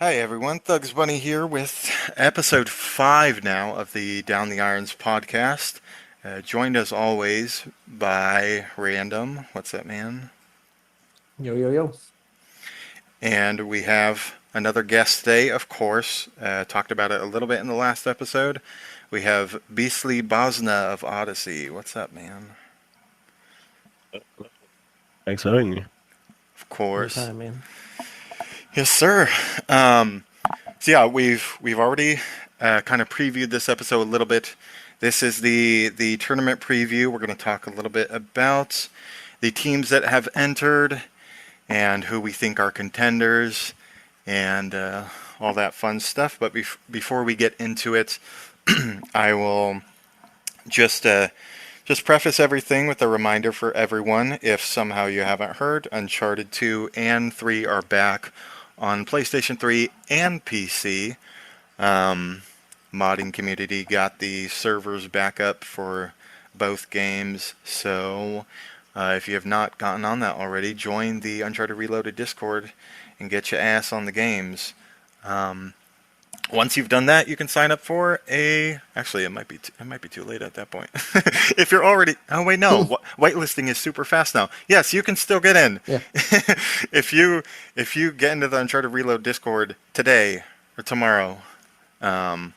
Hi everyone, ThuggzBunney here with episode 5 now of the Down the Irons podcast. Joined as always by RaNDiM. What's up, man? Yo, yo, yo. And we have another guest today, of course. Talked about it a little bit in the last episode. We have Beastly Bosna of Odyssey. What's up, man? Thanks for having me. Of course. Anytime, man. Yes, sir. So we've already kind of previewed this episode a little bit. This is the tournament preview. We're going to talk a little bit about the teams that have entered and who we think are contenders and all that fun stuff. But before we get into it, I will just preface everything with a reminder for everyone. If somehow you haven't heard, Uncharted 2 and 3 are back on PlayStation 3 and PC. Modding community got the servers back up for both games, so if you have not gotten on that already, join the Uncharted Reloaded Discord and get your ass on the games. Once you've done that, you can sign up for Actually, it might be too late at that point. If you're already... Oh, wait, no. Whitelisting is super fast now. Yes, you can still get in. Yeah. If you get into the Uncharted Reload Discord today or tomorrow... no,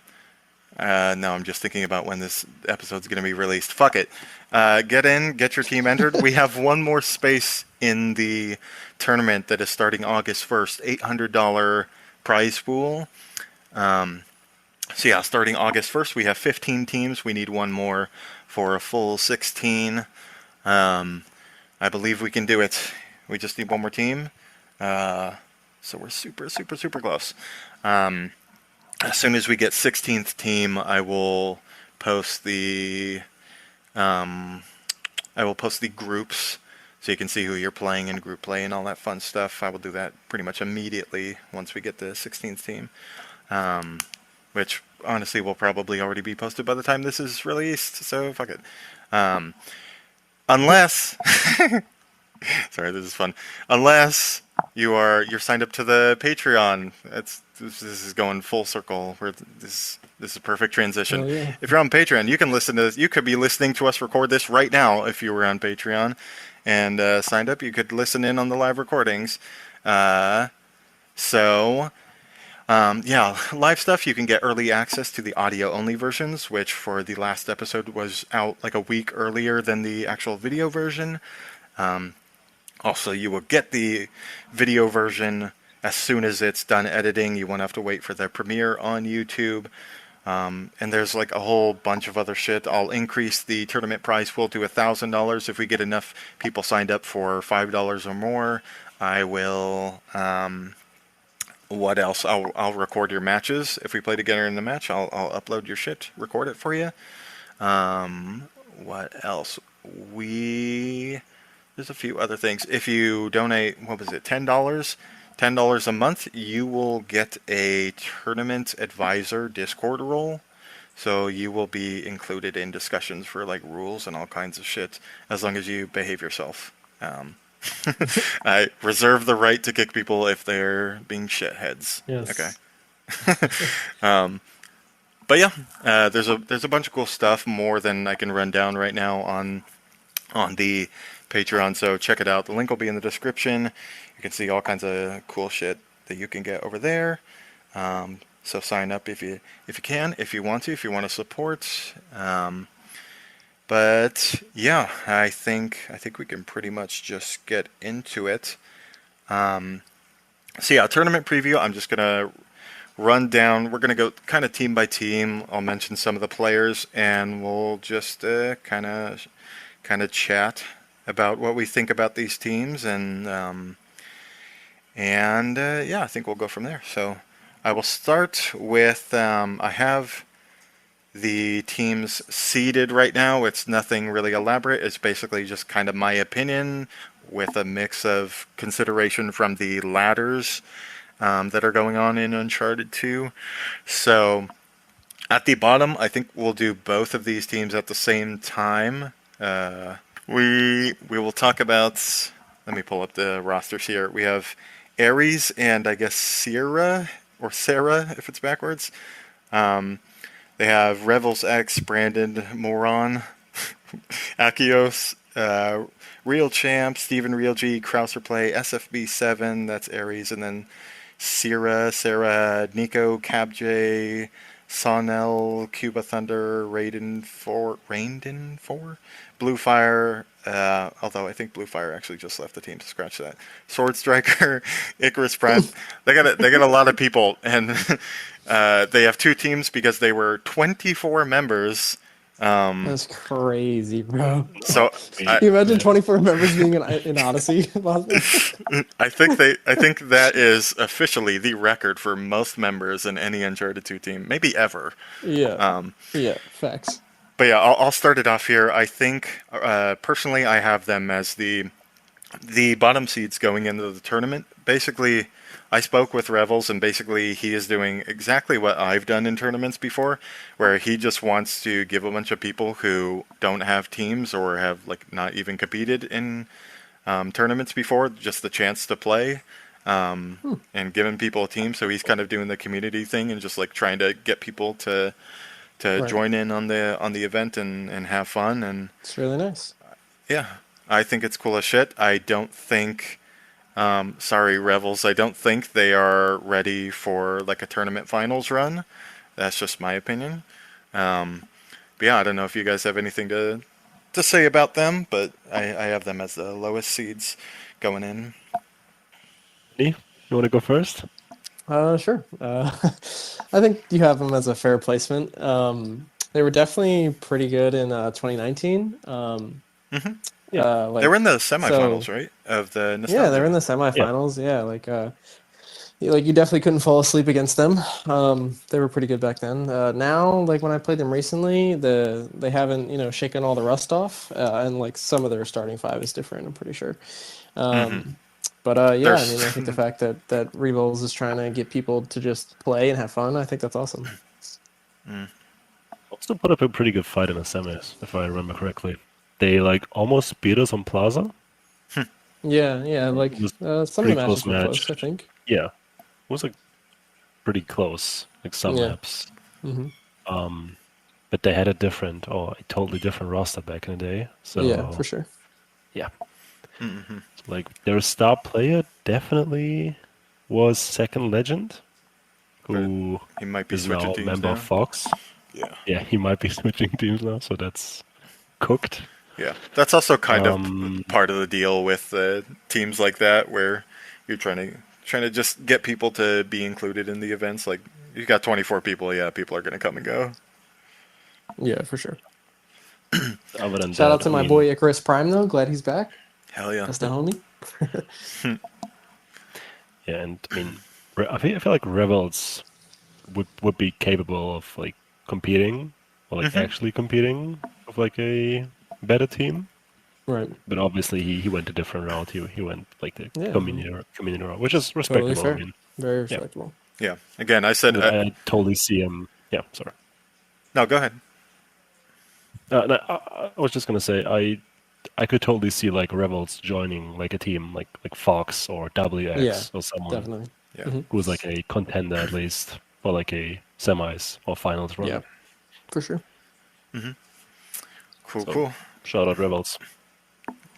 I'm just thinking about when this episode's going to be released. Fuck it. Get in, get your team entered. We have one more space in the tournament that is starting August 1st. $800 prize pool. Starting August 1st, we have 15 teams. We need one more for a full 16. I believe we can do it. We just need one more team. So we're super, super, super close. As soon as we get 16th team, I will post the groups so you can see who you're playing in group play and all that fun stuff. I will do that pretty much immediately once we get the 16th team. Which honestly will probably already be posted by the time this is released, so fuck it. Unless sorry, this is fun. Unless you're signed up to the Patreon. This is going full circle. This is a perfect transition. Oh, yeah. If you're on Patreon, you can listen to this. You could be listening to us record this right now if you were on Patreon and signed up. You could listen in on the live recordings. Live stuff, you can get early access to the audio-only versions, which for the last episode was out like a week earlier than the actual video version. Also, you will get the video version as soon as it's done editing. You won't have to wait for the premiere on YouTube. And there's like a whole bunch of other shit. I'll increase the tournament prize pool to $1,000 if we get enough people signed up for $5 or more. I will... what else? I'll record your matches. If we play together in the match, I'll upload your shit, record it for you. What else? There's a few other things. If you donate, what was it, $10? $10 a month, you will get a tournament advisor Discord role. So you will be included in discussions for like rules and all kinds of shit, as long as you behave yourself. I reserve the right to kick people if they're being shitheads. Yes. Okay. But yeah, there's a bunch of cool stuff, more than I can run down right now on the Patreon. So check it out. The link will be in the description. You can see all kinds of cool shit that you can get over there. So sign up if you can, if you want to support. But yeah, I think we can pretty much just get into it. Tournament preview. I'm just gonna run down. We're gonna go kind of team by team. I'll mention some of the players, and we'll just kind of chat about what we think about these teams, and I think we'll go from there. So I will start with I have the teams seeded right now. It's nothing really elaborate. It's basically just kind of my opinion with a mix of consideration from the ladders that are going on in Uncharted 2. So at the bottom, I think we'll do both of these teams at the same time. We will talk about... Let me pull up the rosters here. We have Ares and I guess seRA or seRA if it's backwards. They have Revels X, Brandon, Moron, Akios, Real Champ, Steven Real G, Krauser Play, SFB7, that's Aries, and then seRA, Sarah, Nico, CabJ, Sonel, Cuba Thunder, Raiden 4, Blue Fire, although I think Blue Fire actually just left the team to scratch that. Sword Striker, Icarus Prime. They got a lot of people, and they have 2 teams because they were 24 members. That's crazy, bro. So Can you imagine 24 members being in Odyssey? I think that is officially the record for most members in any Uncharted 2 team, maybe ever. Yeah. Yeah. Facts. But yeah, I'll start it off here. I think personally, I have them as the bottom seeds going into the tournament. Basically, I spoke with Revels, and basically he is doing exactly what I've done in tournaments before, where he just wants to give a bunch of people who don't have teams or have like not even competed in tournaments before just the chance to play, and giving people a team. So he's kind of doing the community thing and just like trying to get people to Right. join in on the event and have fun. And It's really nice. yeah, I think it's cool as shit. I don't think, sorry Revels, I don't think they are ready for like a tournament finals run. That's just my opinion. But yeah, I don't know if you guys have anything to say about them, but I have them as the lowest seeds going in. You want to go first? Sure. I think you have them as a fair placement. They were definitely pretty good in 2019. Yeah, they were in the semifinals, right? Of the Nostalgia. Yeah, they were in the semifinals. Yeah, you definitely couldn't fall asleep against them. They were pretty good back then. Now, like when I played them recently, they haven't shaken all the rust off, and like some of their starting 5 is different. I'm pretty sure. But yeah, I mean, I think the fact that Revels is trying to get people to just play and have fun, I think that's awesome. Also put up a pretty good fight in the semis, if I remember correctly. They like almost beat us on Plaza. Yeah, like some of the matches were close, I think. Yeah, it was like pretty close, like some maps. But they had a totally different roster back in the day. So yeah, for sure. Yeah. Like their star player definitely was Second Legend, who he might be is now a member of FoXx. Yeah, he might be switching teams now, so that's cooked. Yeah, that's also kind of part of the deal with teams like that, where you're trying to just get people to be included in the events. Like you got 24 people, yeah, people are going to come and go. Yeah, for sure. Shout out to my boy Icarus Prime though. Glad he's back. Hell yeah, that's the homie. Yeah, and I mean, I feel like Revels would be capable of like competing, or like actually competing with like a better team. Right. But obviously he went a different route. He went like the community route, which is respectable. Totally fair. I mean, very respectable. Yeah. Again, I said I totally see him. Yeah, sorry. No, go ahead. No, I was just gonna say I could totally see like Revels joining like a team like FoXx or WX or someone Yeah. who's like a contender at least, or like a semis or finals run. Yeah, for sure. Cool. Shout out Revels.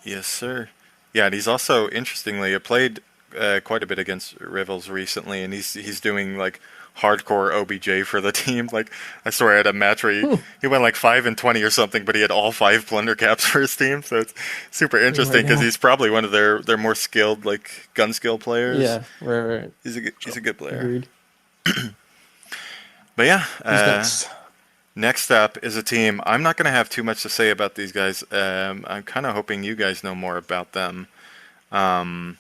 Yes, sir. Yeah, and he's also, interestingly, played quite a bit against Revels recently, and he's doing like hardcore OBJ for the team. Like I swear, I had a match where he went like 5-20 or something, but he had all 5 plunder caps for his team. So it's super interesting because he's probably one of their more skilled like gun skill players. Yeah, right. He's a good player. Agreed. But yeah, next up is a team. I'm not going to have too much to say about these guys. I'm kind of hoping you guys know more about them. That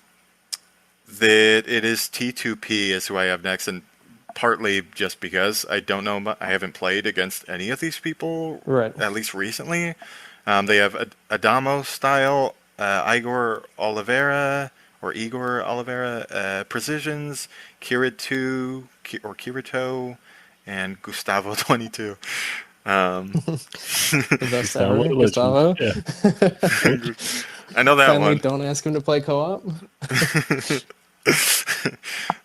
it is T2P is who I have next, and partly just because I don't know, I haven't played against any of these people, at least recently. They have Adamo style, Igor Oliveira, Precisions, Kirito, and Gustavo 22. Gustavo? Yeah. I know that Finally, one. Don't ask him to play co-op.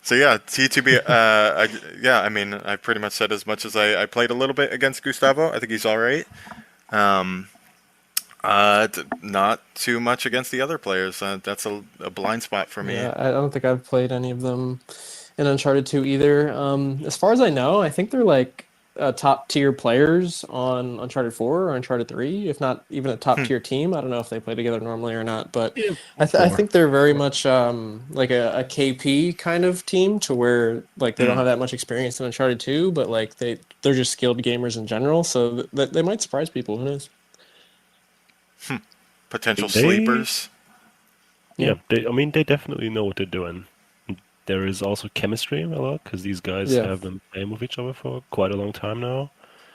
So yeah, T2B. I mean, I pretty much said as much as I played a little bit against Gustavo. I think he's all right. Not too much against the other players. That's a blind spot for me. Yeah, I don't think I've played any of them in Uncharted 2 either. As far as I know, I think they're like top tier players on Uncharted 4 or Uncharted 3, if not even a top tier team. I don't know if they play together normally or not, but Yeah, I think they're very much like a KP kind of team, to where like they don't have that much experience in Uncharted 2, but like they're just skilled gamers in general, so they might surprise people. Who knows? Potential They- sleepers. Yeah, they definitely know what they're doing. There is also chemistry a lot because these guys Yeah. have been playing with each other for quite a long time now.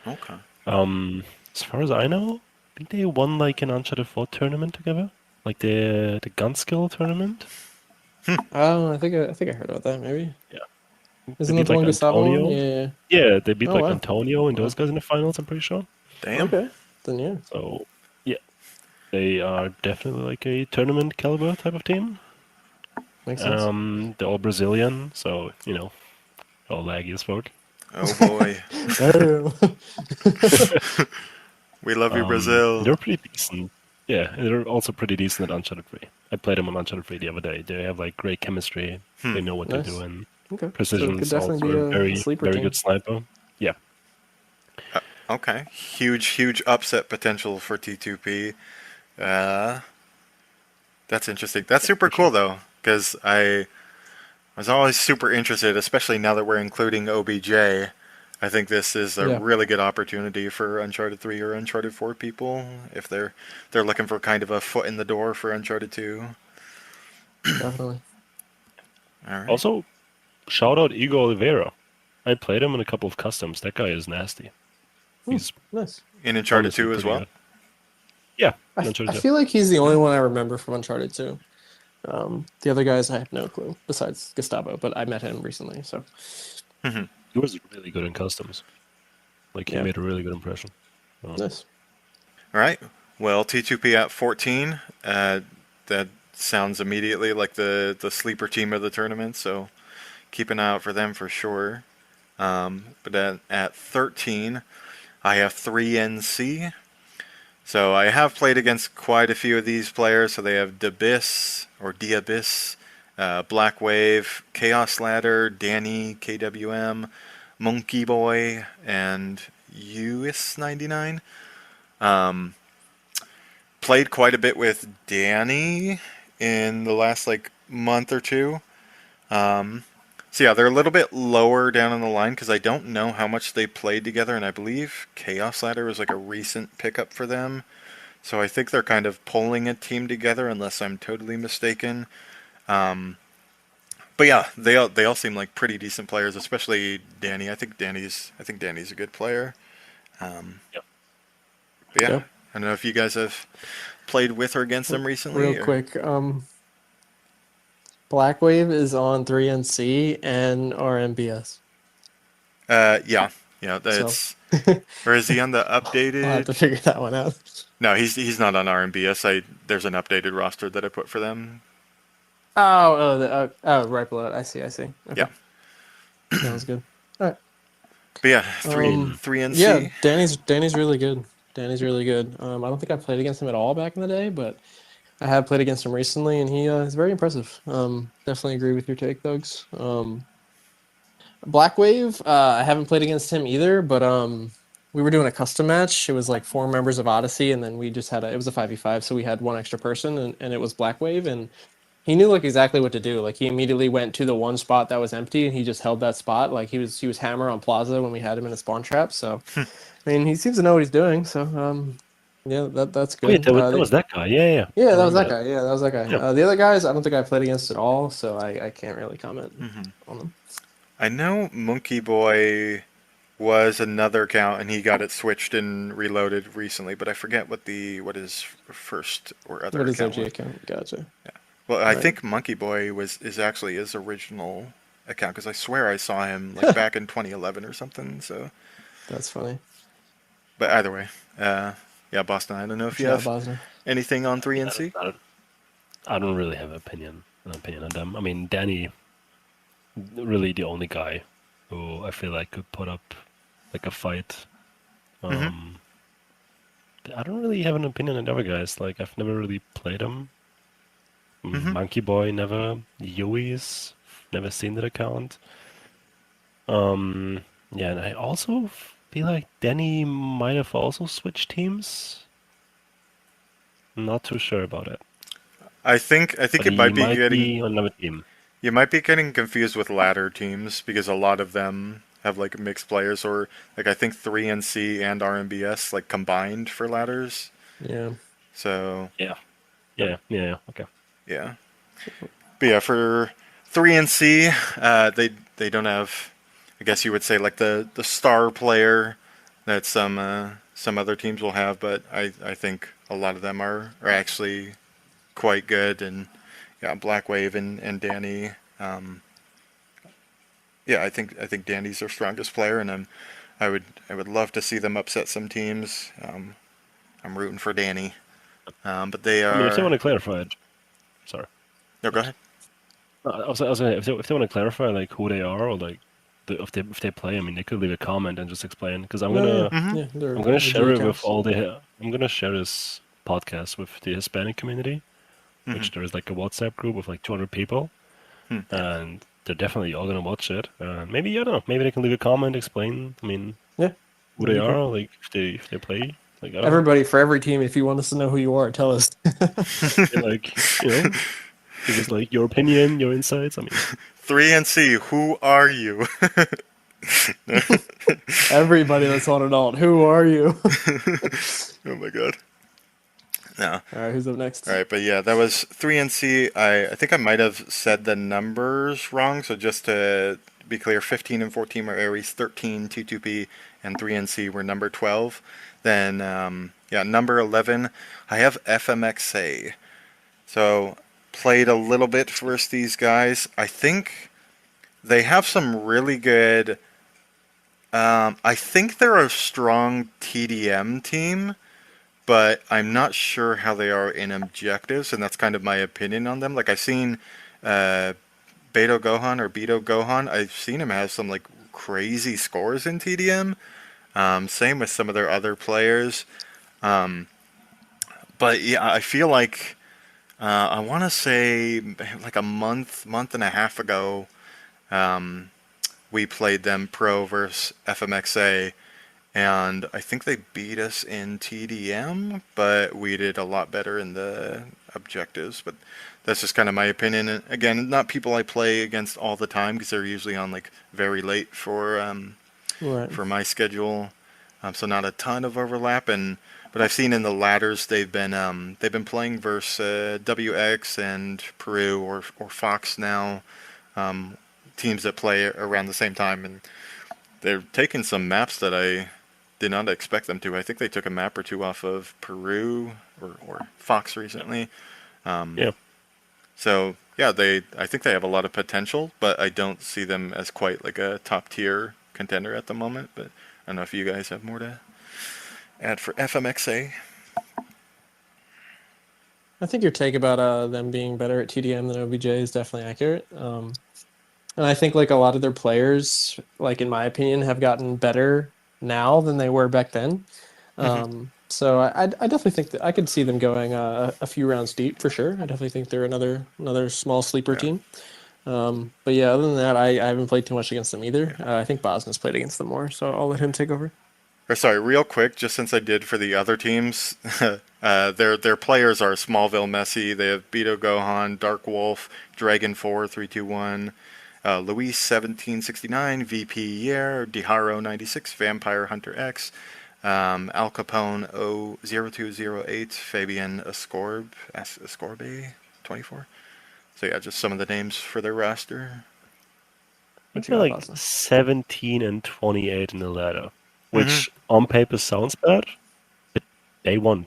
Okay. As far as I know, I think they won like an Uncharted 4 tournament together, like the gun skill tournament. Oh, I think I heard about that. Maybe Yeah, isn't they that beat the like one Gustavo? Antonio. Yeah. Yeah, they beat Oh, like wow. Antonio and Wow. those guys in the finals. I'm pretty sure. Damn. Okay. Then yeah. So yeah, they are definitely like a tournament caliber type of team. Makes sense. They're all Brazilian, so all laggy as fuck. Oh boy. We love you, Brazil. They're pretty decent. Yeah, and they're also pretty decent at Uncharted 3. I played them on Uncharted 3 the other day. They have like great chemistry. They know what Nice. they're doing. Okay. Precision So it could is definitely also be a very sleeper very team. good sniper. Yeah. Okay. Huge upset potential for T2P. That's interesting. That's super cool though, because I was always super interested, especially now that we're including OBJ. I think this is a Yeah. really good opportunity for Uncharted 3 or Uncharted 4 people if they're looking for kind of a foot in the door for Uncharted 2. Definitely. All right. Also, shout out Igor Oliveira. I played him in a couple of customs. That guy is nasty. He's Nice. In Uncharted honestly 2 as pretty well. good. Yeah, I Uncharted 2. feel like he's the only one I remember from Uncharted 2. The other guys I have no clue besides Gustavo, but I met him recently, so He was really good in customs. Like he Yeah. made a really good impression. nice. All right. Well, T2P at 14. That sounds immediately like the sleeper team of the tournament, so keep an eye out for them for sure. But at 13, I have 3NC. So I have played against quite a few of these players. So they have Diabyss or Diabyss, Black Wave, Chaos Ladder, Danny, KWM, Monkey Boy, and US99. Played quite a bit with Danny in the last month or two. So yeah, they're a little bit lower down on the line because I don't know how much they played together, and I believe Chaos Ladder was like a recent pickup for them. So I think they're kind of pulling a team together, unless I'm totally mistaken. But yeah, they all seem like pretty decent players, especially Danny. I think Danny's a good player. Yep. But yeah, Yep. I don't know if you guys have played with or against them recently. Real quick, Black Wave is on 3NC and RmBs. Yeah, that's. Or is he on the I'll have updated? to figure that one out. No, he's not on RmBs. There's an updated roster that I put for them. Oh, right below it. I see. Okay. Yeah. That was good. All right. But yeah, three NC. Yeah, Danny's really good. Danny's really good. I don't think I played against him at all back in the day, but I have played against him recently, and he is very impressive. Definitely agree with your take, Thugs. Black Wave, I haven't played against him either, but we were doing a custom match. It was like 4 members of Odyssey, and then we just had it was a 5v5, so we had one extra person, and it was Black Wave, and he knew exactly what to do. Like he immediately went to the one spot that was empty, and he just held that spot. Like he was hammer on Plaza when we had him in a spawn trap. So, I mean, he seems to know what he's doing. So, yeah, that's good. Wait, that was that guy. Yeah. Yeah, I that was that remember guy. Yeah, that was that guy. Yeah. The other guys, I don't think I played against at all, so I can't really comment on them. I know Monkey Boy was another account, and he got it switched and reloaded recently, but I forget what his first or other What is account OG was. account? Gotcha. Well, I Right. think Monkey Boy is actually his original account, because I swear I saw him back in 2011 or something. So, That's funny. but either way, yeah, Boston. I don't know if you Yeah, have Bosnia. anything on 3NC. I don't really have an opinion. an opinion on them. I mean, Danny, really the only guy who I feel like could put up like a fight. Um, I don't really have an opinion on the other guys. Like I've never really played them. Monkey Boy never. Yui's never seen that account. Yeah, and I also feel like Danny might have also switched teams. I'm not too sure about it. I think But it he might be might getting be on another team. you might be getting confused with ladder teams because a lot of them have like mixed players, or like I think 3NC and RmBs like combined for ladders. Yeah. So Yeah, okay. yeah, but yeah, for 3NC, they don't have, I guess you would say, like the star player that some other teams will have, but I think a lot of them are actually quite good, and yeah, Blackwave and Danny. Yeah, I think Danny's their strongest player, and I would love to see them upset some teams. I'm rooting for Danny, but they I mean, if they want are. to clarify it, sorry. No, go ahead. I was saying, if they want to clarify like who they are or like if they play, I mean, they could leave a comment and just explain. Because I'm No, gonna yeah, they're I'm gonna share it with accounts. all the I'm gonna share this podcast with the Hispanic community, which there is like a WhatsApp group with like 200 people, and they're definitely all gonna watch it. Maybe I don't know. Maybe they can leave a comment, explain. I mean, Yeah. who they are, like if they play. Like I don't know. Everybody, for every team, if you want us to know who you are, tell us. Like give us like your opinion, your insights. I mean, 3NC, who are you? Everybody that's on adult, who are you? Oh my god. No. All right, who's up next? All right, but yeah, that was 3NC. I think I might have said the numbers wrong, so just to be clear, 15 and 14 were Aries, 13 T2P, and 3NC were number 12. Then, yeah, number 11, I have FmXa. So, played a little bit versus these guys. I think they have some really good... I think they're a strong TDM team, but I'm not sure how they are in objectives, and that's kind of my opinion on them. Like, I've seen Beto Gohan or Beto Gohan. I've seen him have some, like, crazy scores in TDM. Same with some of their other players. But, yeah, I feel like... I want to say, like a month and a half ago, we played them pro versus FmXa, and I think they beat us in TDM, but we did a lot better in the objectives. But that's just kind of my opinion. And again, not people I play against all the time because they're usually on like very late for my schedule, so not a ton of overlap. But I've seen in the ladders they've been playing versus WX and PERU or FoXx now, teams that play around the same time, and they're taking some maps that I did not expect them to. I think they took a map or two off of PERU or FoXx recently. yeah. So yeah, I think they have a lot of potential, but I don't see them as quite like a top tier contender at the moment. But I don't know if you guys have more to add for FmXa. I think your take about them being better at TDM than OBJ is definitely accurate. And I think like a lot of their players, like in my opinion, have gotten better now than they were back then. So I definitely think that I could see them going a few rounds deep for sure. I definitely think they're another small sleeper team. But yeah, other than that, I haven't played too much against them either. I think Bosna's played against them more, so I'll let him take over. Or sorry, real quick, just since I did for the other teams, their players are Smallville Messi. They have Beto Gohan, Dark Wolf, Dragon 4321, Luis 1769, VP Yer, Diharo 96, Vampire Hunter X, Al Capone 0208, Fabian Escorbe 24. So yeah, just some of the names for their roster. I feel like 17 and 28 in the ladder, which on paper sounds bad, but they won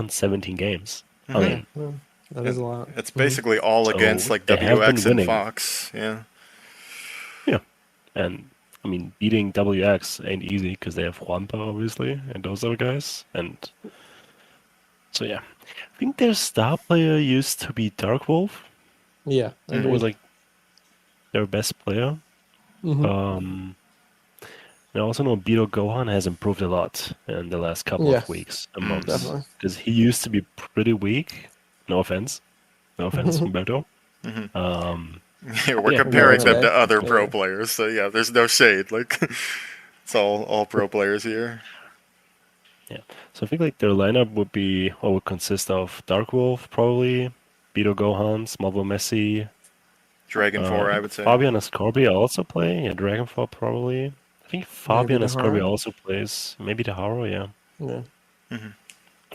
17 games. I mean, that is a lot. It's basically all So against like they have been WX and winning. FoXx. Yeah. yeah. And I mean, beating WX ain't easy because they have Juanpa, obviously, and those other guys. And so, yeah. I think their star player used to be Dark Wolf. Yeah, It agreed. was like their best player. Hmm. Um, and I also know Beto Gohan has improved a lot in the last couple Yeah, of weeks and Mm. months definitely. because he used to be pretty weak. No offense, Humberto. Hmm. Um, Yeah, we're but yeah, No, comparing it's them okay. to other pro Yeah. players, so yeah, there's no shade. Like, it's all pro players here. yeah. So I think like their lineup would be what would consist of Dark Wolf probably, Beto Gohan, Smallville Messi. Dragon I 4, I think would say. Fabian Ascorbia also play. Yeah, Dragonfall probably. I think Maybe Fabian the Ascorbia horror. also plays. Maybe the Haro, yeah. Yeah. Hmm.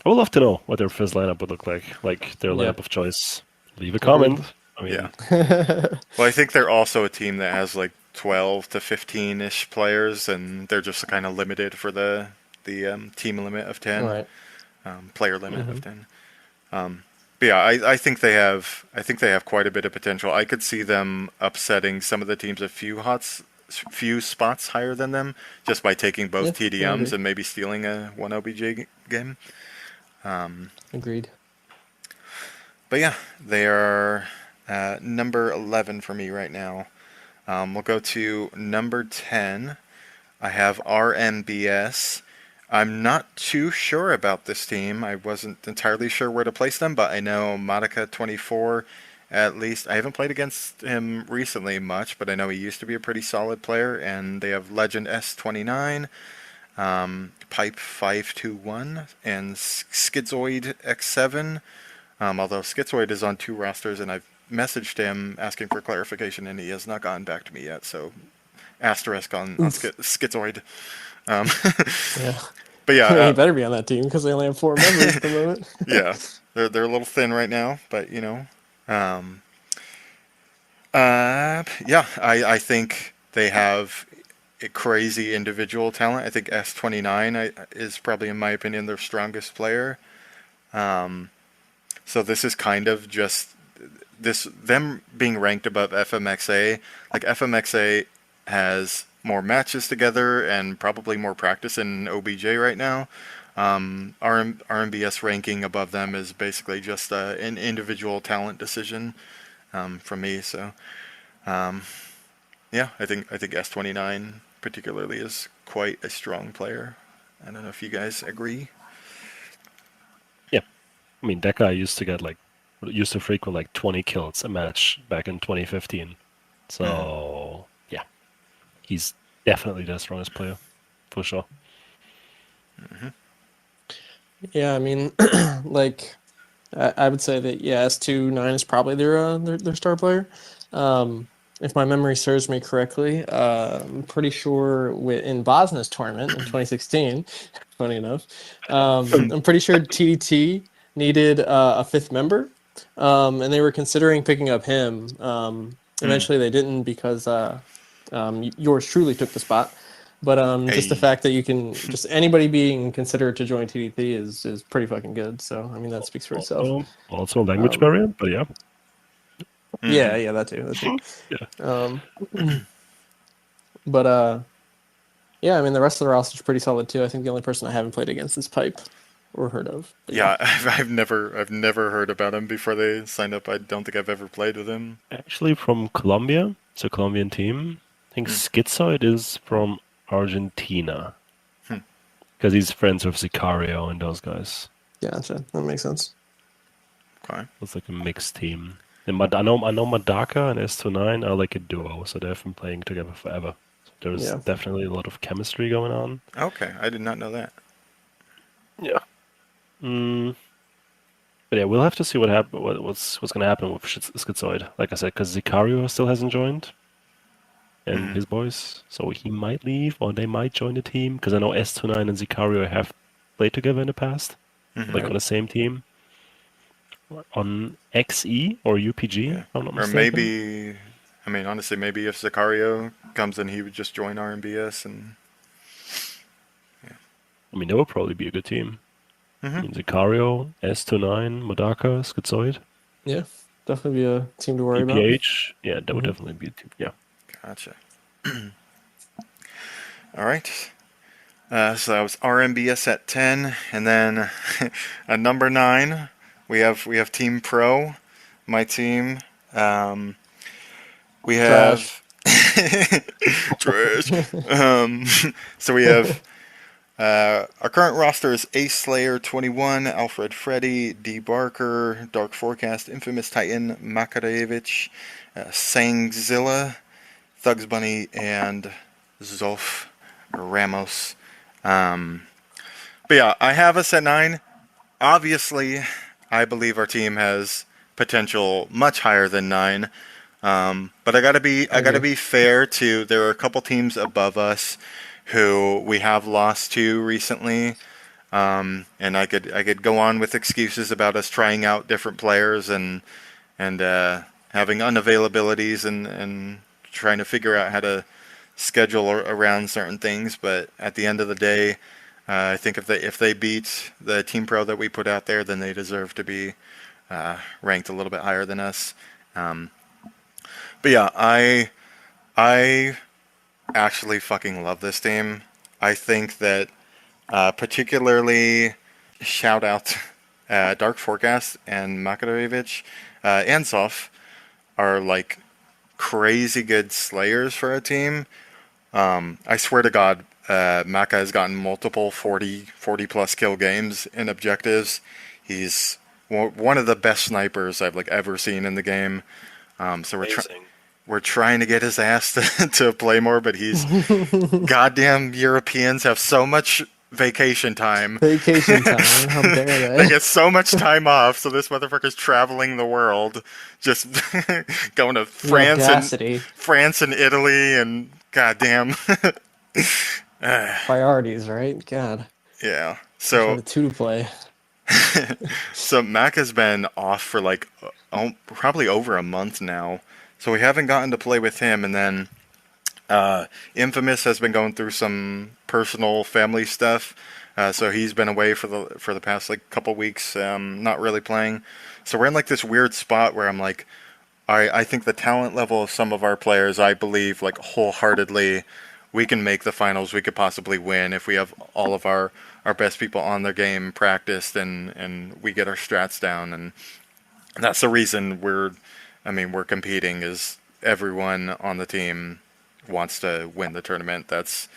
I would love to know what their first lineup would look like their Yeah. lineup of choice. Leave a Agreed. comment. I Yeah. mean, Well, I think they're also a team that has like 12 to 15-ish players, and they're just kind of limited for the team limit of 10, Right. player limit Hmm. of 10. But yeah, I think they have quite a bit of potential. I could see them upsetting some of the teams a few spots higher than them just by taking both Yeah, I TDMs agree. and maybe stealing a one OBJ game. Agreed. But yeah, they are number 11 for me right now. We'll go to number 10. I have RmBs. I'm not too sure about this team. I wasn't entirely sure where to place them, but I know Madoka24 at least. I haven't played against him recently much, but I know he used to be a pretty solid player, and they have Legend S29, Pipe 521, and Schizoid X7. Although Schizoid is on 2 rosters, and I've messaged him asking for clarification, and he has not gotten back to me yet, so asterisk on Oof. Schizoid. Um, Yeah. but yeah, He better be on that team because they only have 4 members at the moment. yeah, they're a little thin right now, but um, yeah, I think they have a crazy individual talent. I think S29 is probably, in my opinion, their strongest player. So this is kind of just them being ranked above FmXa. Like FmXa has more matches together and probably more practice in OBJ right now. RmBs ranking above them is basically just an individual talent decision from me. So yeah, I think S29 particularly is quite a strong player. I don't know if you guys agree. yeah. I mean, that guy used to frequent like 20 kills a match back in 2015. Mm. So yeah, he's definitely the strongest player for sure. Yeah, I mean, like I would say that yeah, S29 is probably their star player. If my memory serves me correctly, I'm pretty sure in Bosna's tournament in 2016, funny enough, I'm pretty sure TDT needed a 5th member, and they were considering picking up him. Mm. Eventually, they didn't because yours truly took the spot. But just the Hey. fact that you can just anybody being considered to join TDT is pretty fucking good. So I mean that speaks for itself. Also language Um, barrier, but yeah, yeah, Hmm. yeah, that too, that too. yeah. Um, but yeah, I mean the rest of the roster is pretty solid too. I think the only person I haven't played against is Pipe or heard of. But yeah, Yeah, I've never heard about him before they signed up. I don't think I've ever played with him. Actually, from Colombia, it's a Colombian team. I think Hmm. Schizoid is from Argentina Hmm. because he's friends with Sicario and those guys. gotcha. That makes sense. Okay. It's like a mixed team. And I know Madaka and S29 are like a duo, so they've been playing together forever. So there's Yeah, definitely a lot of chemistry going on. Okay, I did not know that. Yeah. Mm, but yeah, we'll have to see what's going to happen with Schizoid. Like I said, because Sicario still hasn't joined, and Hmm. his boys, so he might leave or they might join the team. Because I know S29 and Sicario have played together in the past, Hmm. like on right. the same team on XE or UPG, Yeah. if I'm not Or mistaken. maybe, I mean, honestly, maybe if Sicario comes in, he would just join RMBS and. I mean, that would probably be a good team. I Hmm. mean, Sicario, S29, Madaka, Schizoid, Yeah, definitely be a team to worry about. PPH. Yeah, that would Hmm. definitely be a team. Yeah. Gotcha. All right. So that was RMBS at 10, and then at number 9, we have Team Pro, my team. We Trash. have trash. So we have our current roster is Ace Slayer 21, Alfred Freddy, D Barker, Dark Forecast, Infamous Titan, Makarevich, Sangzilla, ThuggzBunney, and Zolf Ramos. But yeah, I have us at 9. Obviously, I believe our team has potential much higher than 9. But I gotta be fair to. There are a couple teams above us who we have lost to recently, and I could go on with excuses about us trying out different players and having unavailabilities and trying to figure out how to schedule around certain things. But at the end of the day, I think if they beat the team pro that we put out there, then they deserve to be ranked a little bit higher than us. But yeah, I actually fucking love this team. I think that particularly shout out Dark Forecast and Makarevich and Zoff are like crazy good slayers for a team. I swear to God, Maka has gotten multiple 40 plus kill games in objectives. He's one of the best snipers I've like ever seen in the game. So we're trying to get his ass to play more, but he's goddamn Europeans have so much vacation time. Vacation time. How dare they? They get so much time off, so this motherfucker's traveling the world, just going to France and Italy, and goddamn priorities, right? God. Yeah. So the two to play. So Mac has been off for like probably over a month now, so we haven't gotten to play with him. And then Infamous has been going through some personal family stuff, so he's been away for the past like couple weeks, not really playing. So we're in like this weird spot where I'm like, I think the talent level of some of our players, I believe like wholeheartedly, we can make the finals. We could possibly win if we have all of our best people on their game practiced and we get our strats down. And that's the reason we're competing, is everyone on the team wants to win the tournament. That's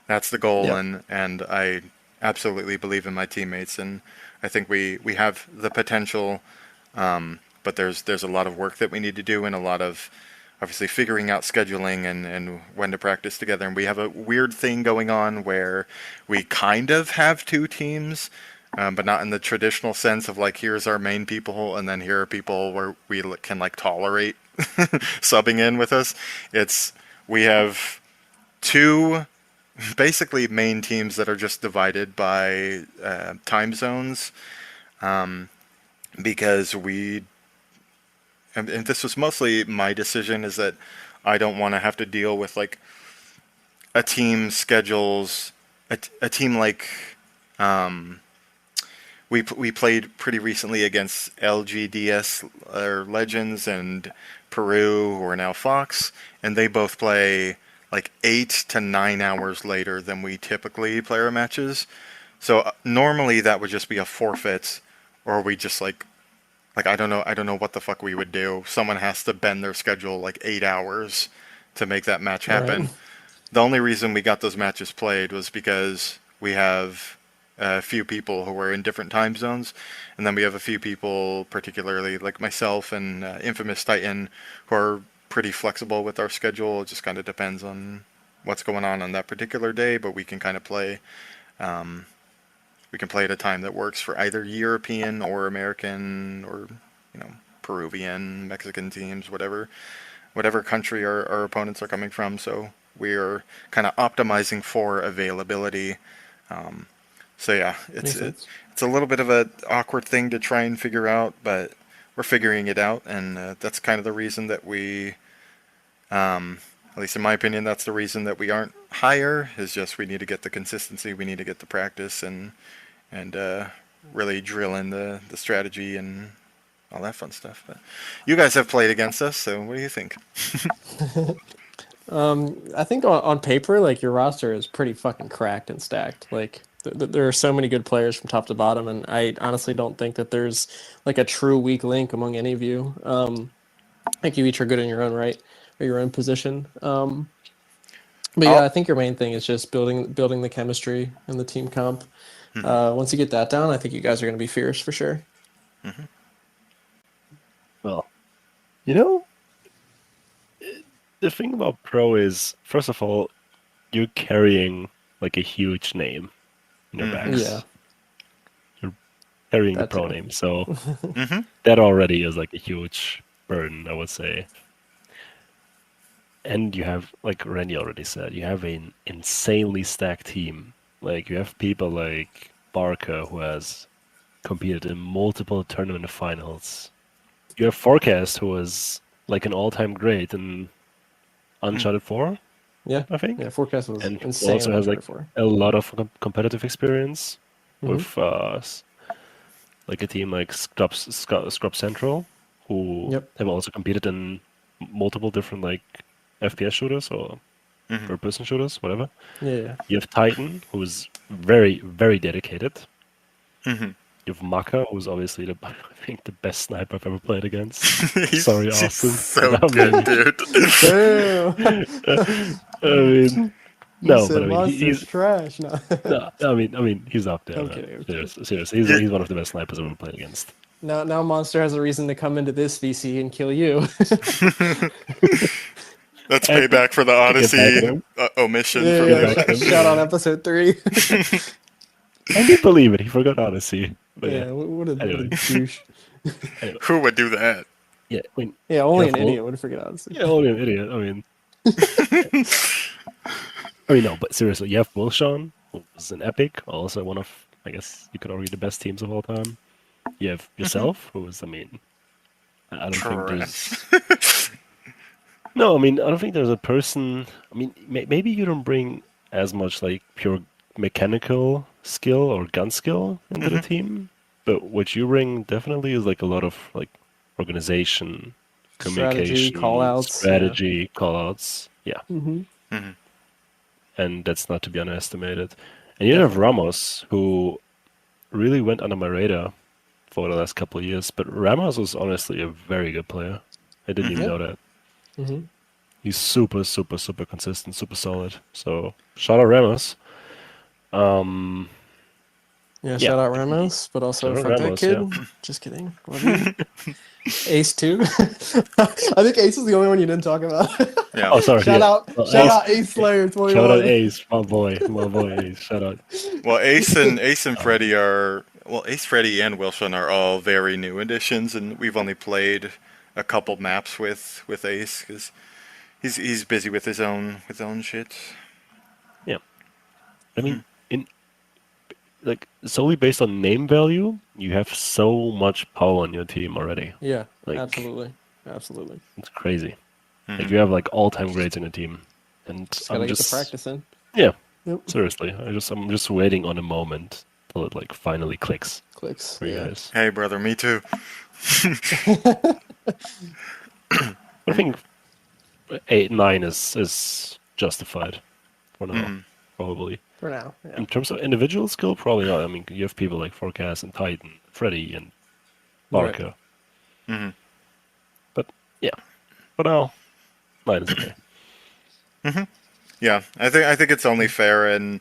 the goal. Yep. And I absolutely believe in my teammates, and I think we have the potential, but there's a lot of work that we need to do, and a lot of obviously figuring out scheduling and when to practice together. And we have a weird thing going on where we kind of have two teams, but not in the traditional sense of like, here's our main people and then here are people where we can like tolerate subbing in with us. We have two basically main teams that are just divided by time zones, because and this was mostly my decision, is that I don't want to have to deal with like a team schedules, a team like we played pretty recently against LgDs or Legends and PERU, who are now FoXx, and they both play like 8 to 9 hours later than we typically play our matches. So normally that would just be a forfeit, or we just like I don't know what the fuck we would do. Someone has to bend their schedule like 8 hours to make that match happen. Right. The only reason we got those matches played was because we have a few people who are in different time zones, and then we have a few people, particularly like myself and Infamous Titan, who are pretty flexible with our schedule. It just kind of depends on what's going on that particular day, but we can kind of play. We can play at a time that works for either European or American or, Peruvian, Mexican teams, whatever country our opponents are coming from. So we're kind of optimizing for availability. So yeah, it's a little bit of an awkward thing to try and figure out, but we're figuring it out, and that's kind of the reason that we, at least in my opinion, that's the reason that we aren't higher, is just we need to get the consistency, we need to get the practice, and really drill in the strategy and all that fun stuff. But you guys have played against us, so what do you think? I think on paper, like, your roster is pretty fucking cracked and stacked. Like, there are so many good players from top to bottom, and I honestly don't think that there's like a true weak link among any of you. I think you each are good in your own right or your own position. But yeah, I think your main thing is just building the chemistry and the team comp. Once you get that down, I think you guys are going to be fierce for sure. Well, you know, the thing about pro is, first of all, you're carrying like a huge name in your backs. Yeah. You're carrying the That pro too. name, so that already is like a huge burden, I would say. And you have, like Randy already said, you have an insanely stacked team. Like, you have people like Barker, who has competed in multiple tournament finals. You have Forecast, who was like an all-time great in Uncharted 4, Yeah. I think. Yeah, Forecast was And insane. who also has like for. a lot of competitive experience with like a team like Scrub Central, who have also competed in multiple different like FPS shooters or third-person shooters, whatever. Yeah. You have Titan, who's very, very dedicated. You have Maka, who's obviously I think the best sniper I've ever played against. Sorry, Austin. So good, dude. Damn. I mean, no, but I mean, Monster's trash. No. no, I mean, he's up there. I'm man. kidding. Seriously, he's one of the best snipers I've ever played against. Now Monster has a reason to come into this VC and kill you. That's payback for the Odyssey omission from yeah. Shout out episode 3. I did believe it. He forgot Odyssey. But yeah, what a douche. Anyway. Who would do that? Yeah, I mean, only an idiot would forget Odyssey. Yeah, only an idiot. I mean, no, but seriously, you have Wilshon, who's an epic, also one of, I guess you could argue, the best teams of all time. You have yourself, who is, I mean, I don't think there's... No, I mean, I don't think there's a person... I mean, maybe you don't bring as much, like, pure mechanical skill or gun skill into the team, but what you bring definitely is, like, a lot of, like, organization, communication, strategy, call-outs. Yeah. And that's not to be underestimated. And you have Ramos, who really went under my radar for the last couple of years, but Ramos was honestly a very good player. I didn't even know that. He's super, super, super consistent, super solid. So, shout out Ramos. Shout out Ramos, but also fuck that kid. Yeah. Just kidding. Love you. Ace too. I think Ace is the only one you didn't talk about. Yeah. Oh, sorry. Shout out Ace Slayer 21. Shout out Ace, my boy Ace. Shout out. Well, Ace and Freddy Ace, Freddy, and Wilson are all very new additions, and we've only played a couple maps with Ace because he's busy with his own shit. Yeah. I mean, like, solely based on name value, you have so much power on your team already. Yeah, like, absolutely. It's crazy. Like, you have like all-time greats in the team, and I'm just get the practice in. Yeah, seriously. I'm just waiting on a moment till it like finally clicks. For you guys. Hey, brother, me too. I think 8-9 is justified for now, probably. For now, yeah. In terms of individual skill, probably not. I mean, you have people like Forecast and Titan, Freddy and Barker. Right. But yeah, for now, 9 is okay. Yeah, I think it's only fair. And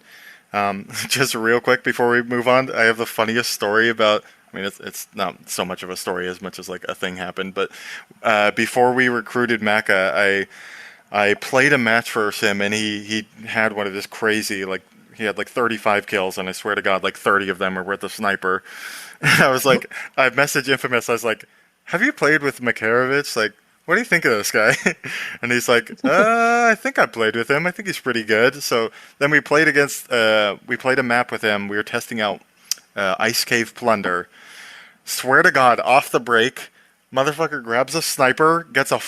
just real quick before we move on, I have the funniest story about. I mean, it's not so much of a story as much as like a thing happened. But before we recruited Maka, I played a match for him, and he had one of his crazy, like, he had like 35 kills, and I swear to God, like 30 of them were with a sniper. And I was like, I messaged Infamous, I was like, have you played with Makarovich? Like, what do you think of this guy? And he's like, I think I played with him. I think he's pretty good. So then we played a map with him. We were testing out Ice Cave Plunder. Swear to God, off the break, motherfucker grabs a sniper, gets a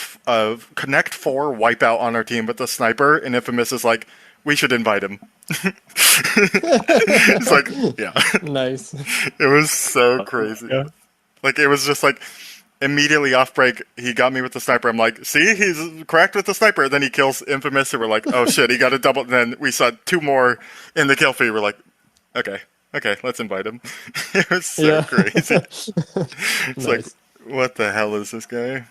Connect 4 wipeout on our team with the sniper, and Infamous is like, we should invite him. It's like, yeah. Nice. It was so crazy. Yeah. Like, it was just like, immediately off break, he got me with the sniper. I'm like, see, he's cracked with the sniper. Then he kills Infamous, and we're like, oh shit, he got a double. And then we saw 2 more in the kill feed. We're like, okay, let's invite him. It was so crazy. It's nice. Like, what the hell is this guy?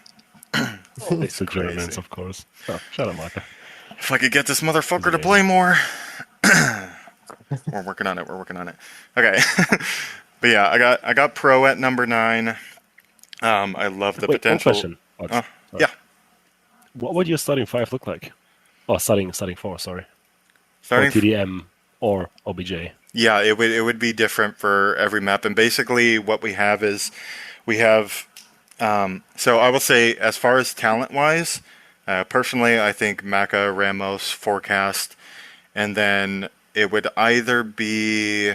It's the Crazy. Germans, of course. Oh, shut up, Micah. If I could get this motherfucker to play more. We're working on it. Okay. But yeah, I got pro at number 9. I love the Wait, potential. one question. Oh, Oh, sorry. yeah. What would your starting 5 look like? Oh, starting 4, sorry. Starting Or TDM or OBJ. Yeah, it would be different for every map, and basically what we have is we have. So I will say, as far as talent wise, personally, I think Maka, Ramos, Forecast, and then it would either be.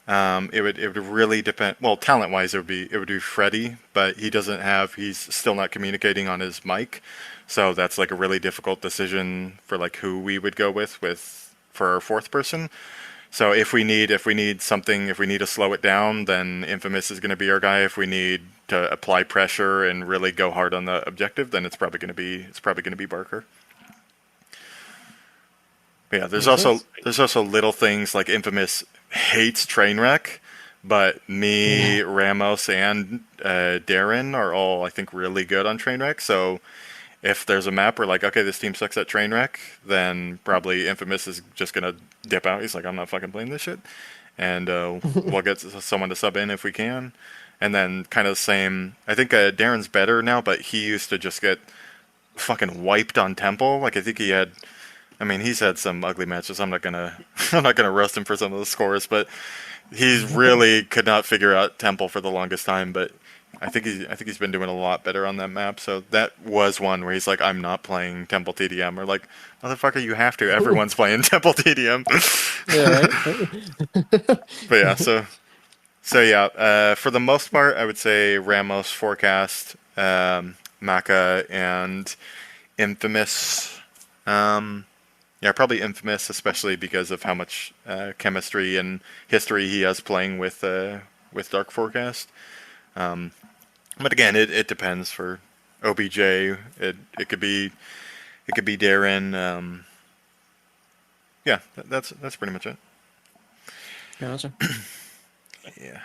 It would really depend. Well, talent wise, it would be Freddy, but he's still not communicating on his mic, so that's like a really difficult decision for like who we would go with for our 4th person. So if we need something, if we need to slow it down, then Infamous is going to be our guy. If we need to apply pressure and really go hard on the objective, then it's probably going to be Barker. But yeah, there's also little things like Infamous hates Trainwreck, but me, Ramos, and Darren are all, I think, really good on Trainwreck. So if there's a map where like, okay, this team sucks at Trainwreck, then probably Infamous is just gonna dip out. He's like, I'm not fucking playing this shit, and we'll get someone to sub in if we can. And then kind of the same. I think Darren's better now, but he used to just get fucking wiped on Temple. Like I think he had. I mean, he's had some ugly matches. I'm not gonna roast him for some of the scores, but he's really could not figure out Temple for the longest time. But I think he's been doing a lot better on that map. So that was one where he's like, I'm not playing Temple TDM. Or like, motherfucker, you have to. Everyone's playing Temple TDM. Yeah, right? But yeah, so yeah, for the most part, I would say Ramos, Forecast, Maka, and Infamous. Yeah, probably Infamous, especially because of how much chemistry and history he has playing with Dark Forecast. But again, it depends. For OBJ, it could be Darren. Yeah, that's pretty much it. Gotcha. Yeah.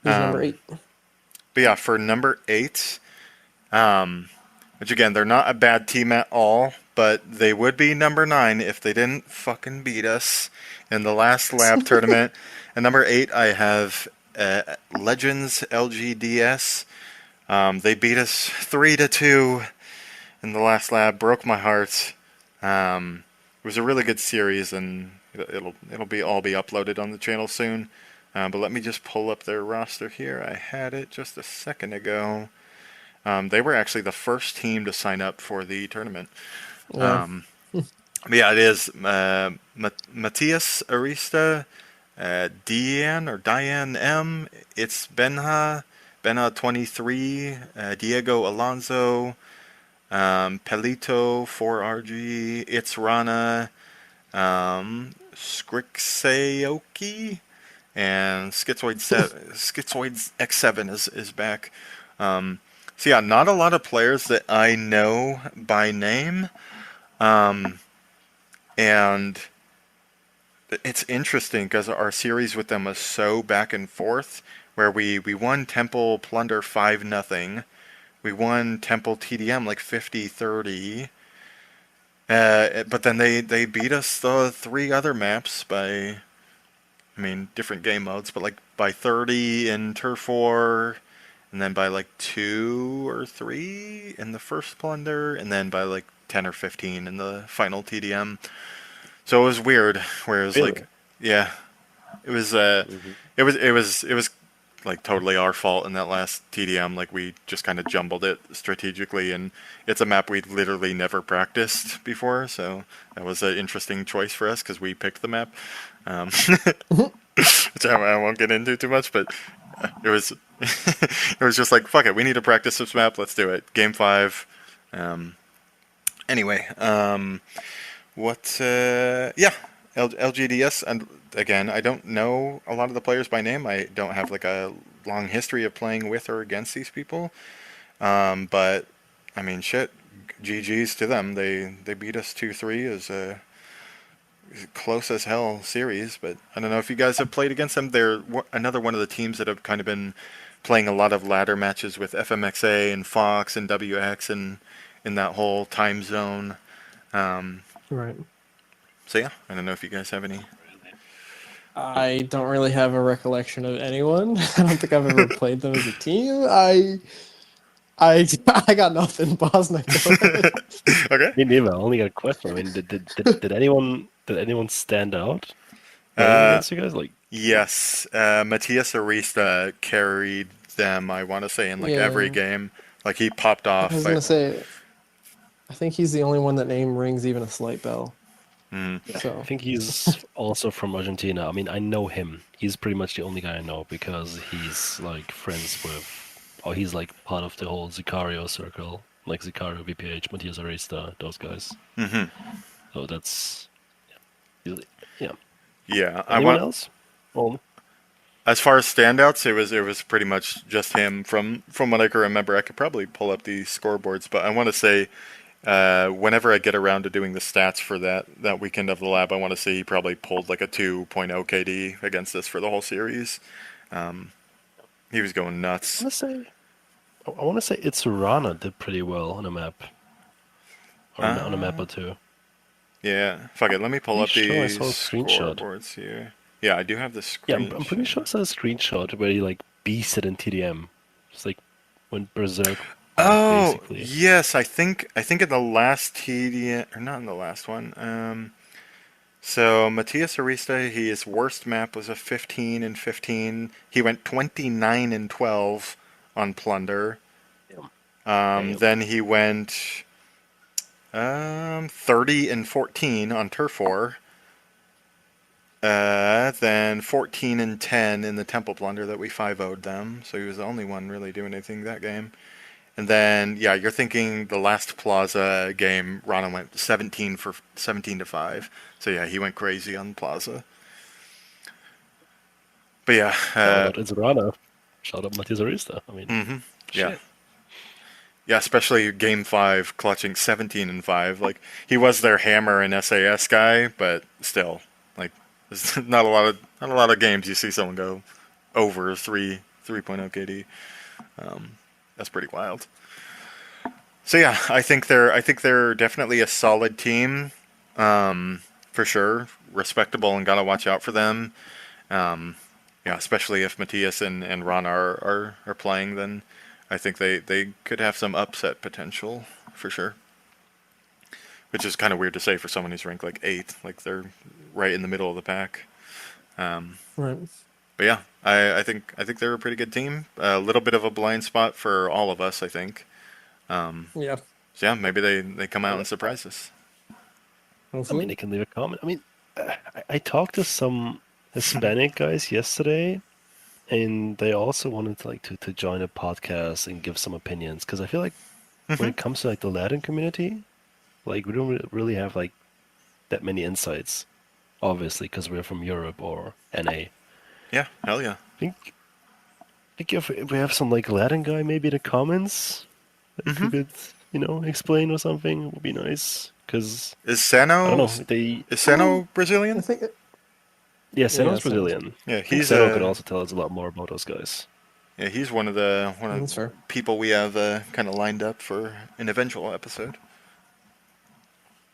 Who's number 8? But yeah, for number 8, which again, they're not a bad team at all, but they would be number 9 if they didn't fucking beat us in the last lab tournament. And number 8, I have Legends LgDs. They beat us 3-2 in the last lab. Broke my heart. It was a really good series, and it'll all be uploaded on the channel soon. But let me just pull up their roster here. I had it just a second ago. They were actually the first team to sign up for the tournament. Yeah. But yeah, it is Matthias Arista, Diane M. It's Benha 23, Diego Alonso, Pelito 4RG, It's Rana, Skrixaoki, and Schizoid X7 is back. So yeah, not a lot of players that I know by name. And it's interesting because our series with them was so back and forth, where we won Temple Plunder 5-0. We won Temple TDM like 50-30. But then they beat us the 3 other maps by, I mean, different game modes, but like by 30 in Turf War, and then by like 2 or 3 in the first Plunder, and then by like 10 or 15 in the final TDM. So it was weird, where it was like, yeah, it was like totally our fault in that last TDM. Like we just kind of jumbled it strategically, and it's a map we'd literally never practiced before. So that was an interesting choice for us because we picked the map, which I won't get into too much, but it was it was just like, fuck it, we need to practice this map. Let's do it. Game 5. Anyway, LgDs, and again, I don't know a lot of the players by name. I don't have like a long history of playing with or against these people. But I mean, shit, GG's to them. They beat us 2-3 as a close as hell series. But I don't know if you guys have played against them. They're another one of the teams that have kind of been playing a lot of ladder matches with FmXa and FoXx and WX in that whole time zone. Right. So yeah, I don't know if you guys have any. I don't really have a recollection of anyone. I don't think I've ever played them as a team. I got nothing. Bosna, go ahead. Okay. Me neither. I only got a question. I mean, did anyone stand out playing Uh, against you guys? Like, yes, Matthias Arista carried them. I want to say in like every Yeah. game. Like he popped I off. was gonna say, I think he's the only one that name rings even a slight bell. Mm, yeah, I So think he's also from Argentina. I mean, I know him. He's pretty much the only guy I know because he's like friends with, or he's like part of the whole Zicario circle, like Zicario, VPH, Matias Arista, those guys. hmm So that's yeah. Yeah, I Anyone want. else? Well, As far as standouts, it was pretty much just him. From what I can remember, I could probably pull up the scoreboards, but I want to say, whenever I get around to doing the stats for that weekend of the lab, I want to say he probably pulled like a 2.0 KD against us for the whole series. He was going nuts. I want to say it's Rana did pretty well on a map, or on a map Uh, or two. yeah, fuck it. Let me pull Pretty up sure I the saw a screenshot. scoreboards here. Yeah, I do have the Yeah, I'm pretty screenshot. sure I saw a screenshot where he like beasted in TDM. Just like went berserk, Oh, basically. yes, I think in the last TD or not in the last one. So Matias Arista, his worst map was a 15 and 15. He went 29 and 12 on Plunder. Damn. Damn. Then he went 30 and 14 on Turf War. Then 14 and 10 in the Temple Plunder that we 5-0'd them. So he was the only one really doing anything that game. And then, yeah, you're thinking the last Plaza game, Rana went 17 to 5. So yeah, he went crazy on Plaza. But yeah, Shout out it's Rana. Shout out Matias Arista. I mean, yeah, shit. yeah, especially game 5, clutching 17 and 5. Like he was their hammer and SAS guy, but still, like, there's not a lot of games you see someone go over 3.0 KD. That's pretty wild. So yeah, I think they're definitely a solid team, for sure. Respectable and gotta watch out for them. Yeah, especially if Matthias and Ron are playing, then I think they could have some upset potential for sure. Which is kind of weird to say for someone who's ranked like 8, like they're right in the middle of the pack. right. But yeah, I think they're a pretty good team. A little bit of a blind spot for all of us, I think. Yeah. So yeah, maybe they come out and surprise us. I Hopefully. mean, they can leave a comment. I mean, I talked to some Hispanic guys yesterday, and they also wanted to join a podcast and give some opinions because I feel like when it comes to like the Latin community, like we don't really have like that many insights, obviously, because we're from Europe or NA. Yeah, hell yeah. I think if we have some like Latin guy maybe in the comments, if you could, explain or something, would be nice. Because Is I don't know, Sano they is Sano I Brazilian? think yeah, Yeah, Sano's Sano's- Brazilian. Yeah, I think he's Sano could also tell us a lot more about those guys. he's one of the that's fair. people we have kind of lined up for an eventual episode.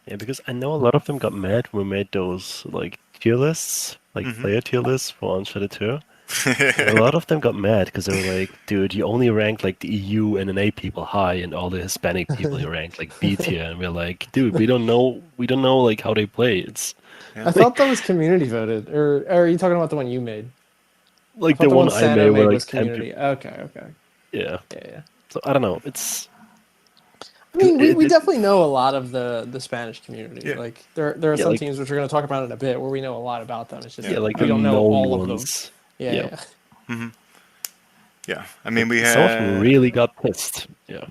Yeah, because I know a lot of them got mad when we made those like tier lists, like player tier lists for Uncharted 2. And a lot of them got mad because they were like, "Dude, you only rank like the EU and NA people high, and all the Hispanic people you rank like B tier." And we're like, "Dude, we don't know like how they play. It's I thought that was community voted, or are you talking about the one you made? like I thought the one I Sano made where was like 10 community. Okay. yeah. Yeah. So I don't know. It's I mean, we it- definitely know a lot of the Spanish community. Yeah. Like there are Yeah, some like- teams which we're going to talk about in a bit where we know a lot about them. It's just yeah, like we the don't know known all of them. ones. Yeah. Yeah, I mean we Some of them had really got pissed. Yeah.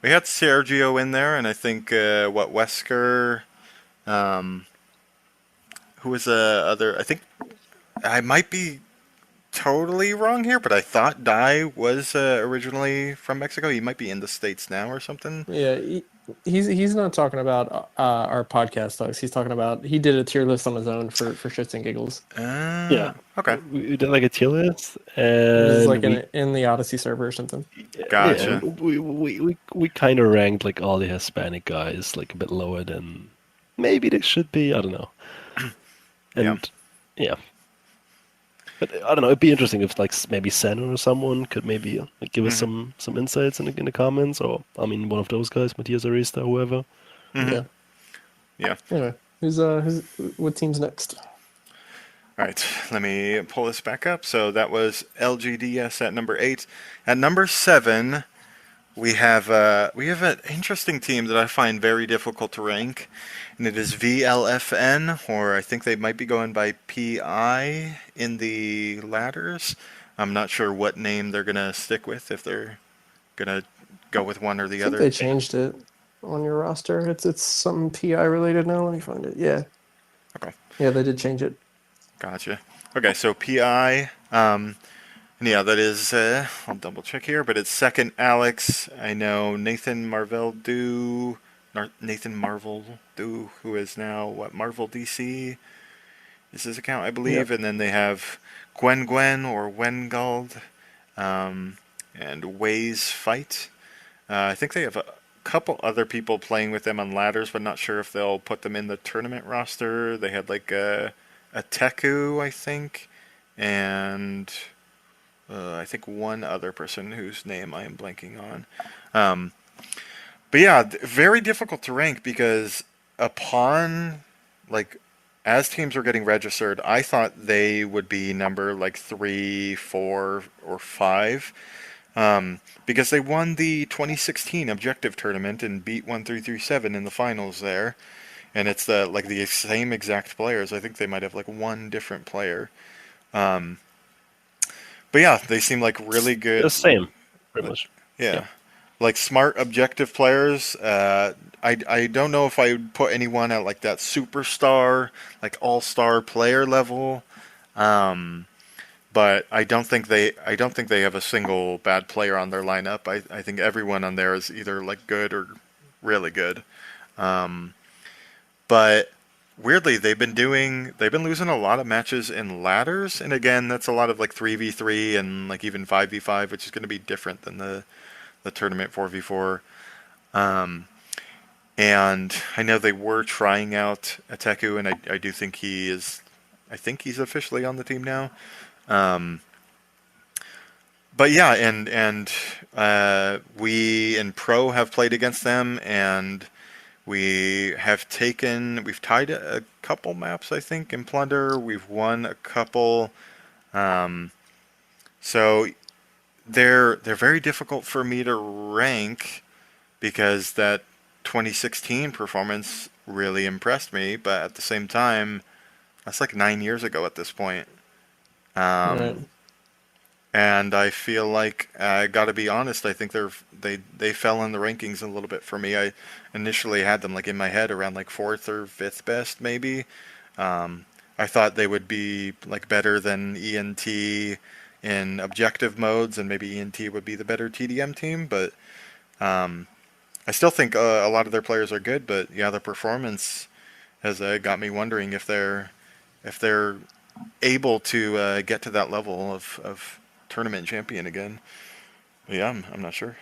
we had Sergio in there, and I think Wesker, who was the other? I think I might be totally wrong here, but I thought Dai was originally from Mexico. He might be in the States now or something. Yeah, He's not talking about our podcast, Thugs. He's talking about he did a tier list on his own for shits and giggles. Yeah. Okay. We did like a tier list, It was and like in the Odyssey server or something. Gotcha. we kind of ranked like all the Hispanic guys like a bit lower than maybe they should be. I don't know. And yeah. But I don't know. It'd be interesting if like maybe Sen or someone could maybe like, give us some insights in the comments, or I mean one of those guys, Matias Arista, whoever. Yeah. Yeah. Anyway, what team's next? All right, let me pull this back up. So that was LgDs at number 8. At number 7, we have an interesting team that I find very difficult to rank, and it is VLFN, or I think they might be going by PI in the ladders. I'm not sure what name they're gonna stick with, if they're gonna go with one or the I think other. they changed it on your roster. It's something PI related now. Let me find it. Yeah. Okay. Yeah, they did change it. Gotcha. Okay, so PI, and yeah, that is, I'll double check here, but it's second Alex. I know Nathan Marvel Do, who is now, Marvel DC is his account, I believe, and then they have Gwen or Wengald, and Ways Fight. I think they have a couple other people playing with them on ladders, but not sure if they'll put them in the tournament roster. They had like a Teku, I think, and I think one other person whose name I am blanking on. But yeah, very difficult to rank because as teams were getting registered, I thought they would be number like 3, 4, or 5. Because they won the 2016 objective tournament and beat 1337 in the finals there. And it's the same exact players. I think they might have like one different player. But yeah, they seem like really good. The same, pretty much. Yeah. Like smart objective players. I don't know if I would put anyone at like that superstar, like all-star player level. But I don't think they have a single bad player on their lineup. I think everyone on there is either like good or really good. But weirdly, they've been losing a lot of matches in ladders, and again, that's a lot of like 3v3 and like even 5v5, which is going to be different than the tournament 4v4. And I know they were trying out Ateku, and I do think he's officially on the team now. But yeah, and we in Pro have played against them, and we've tied a couple maps, I think, in Plunder. We've won a couple. So they're very difficult for me to rank because that 2016 performance really impressed me, but at the same time, that's like 9 years ago at this point. Right. And I feel like I got to be honest. I think they fell in the rankings a little bit for me. I initially had them like in my head around like 4th or 5th best, maybe. I thought they would be like better than ENT in objective modes, and maybe ENT would be the better TDM team. But I still think a lot of their players are good. But yeah, the performance has got me wondering if they're able to get to that level of tournament champion again. But yeah, I'm not sure.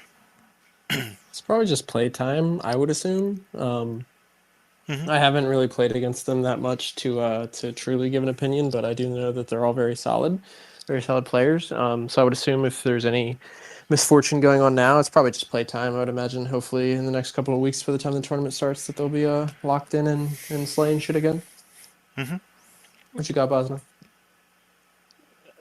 It's probably just playtime, I would assume. I haven't really played against them that much to truly give an opinion, but I do know that they're all very solid players. So I would assume if there's any misfortune going on now, it's probably just playtime. I would imagine. Hopefully, in the next couple of weeks, by the time the tournament starts, that they'll be locked in and slaying shit again. What you got, Bosna? I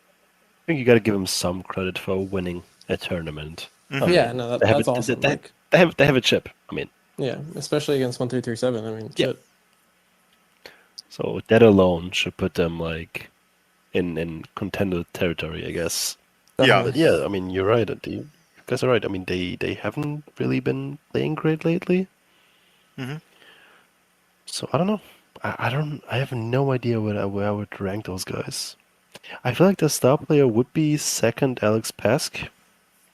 think you got to give them some credit for winning a tournament. Yeah, no, that's awesome. They have a chip. I mean, yeah, especially against 1337. I mean, shit. So that alone should put them like in contender territory, I guess. Yeah. But yeah, I mean, you're right. You guys are right. I mean, they haven't really been playing great lately. So I don't know. I have no idea where I would rank those guys. I feel like the star player would be second Alex Pesk.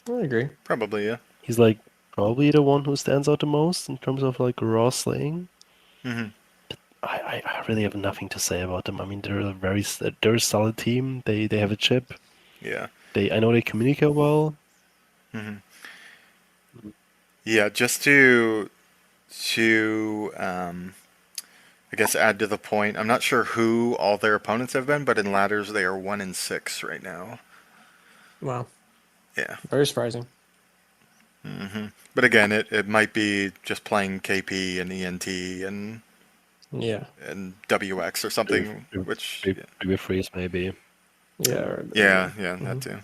I agree. Probably, yeah. He's like probably the one who stands out the most in terms of like raw slaying. Hmm. I really have nothing to say about them. I mean, they're a solid team. They have a chip. Yeah. I know they communicate well. Hmm. Yeah, just to I guess add to the point, I'm not sure who all their opponents have been, but in ladders they are 1-6 right now. Wow, Yeah. very surprising. But again, it might be just playing KP and ENT Yeah, and WX or something, which Maybe freeze, maybe. yeah, yeah, that too.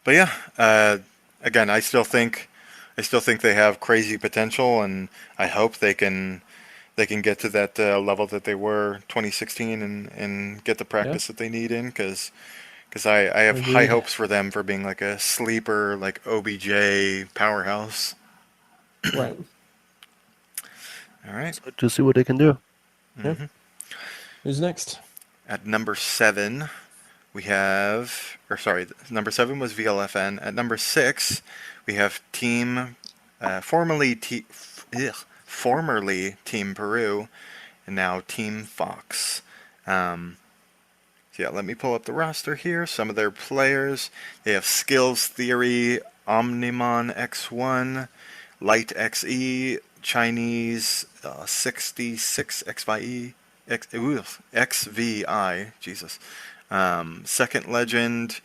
But yeah, again, I still think they have crazy potential, and I hope they can get to that level that they were 2016 and get the practice that they need in, because I have high Agreed. hopes for them for being like a sleeper, like OBJ powerhouse. Right. All right. So to see what they can do. Yeah. Who's next? At number 7, we have, or sorry, number 7 was VLFN. At number 6, we have formerly Team PERU, and now Team FoXx. So yeah, let me pull up the roster here. Some of their players. They have Skills Theory, Omnimon X1, Light XE, Chinese 66 XVI, Jesus. Second Legend,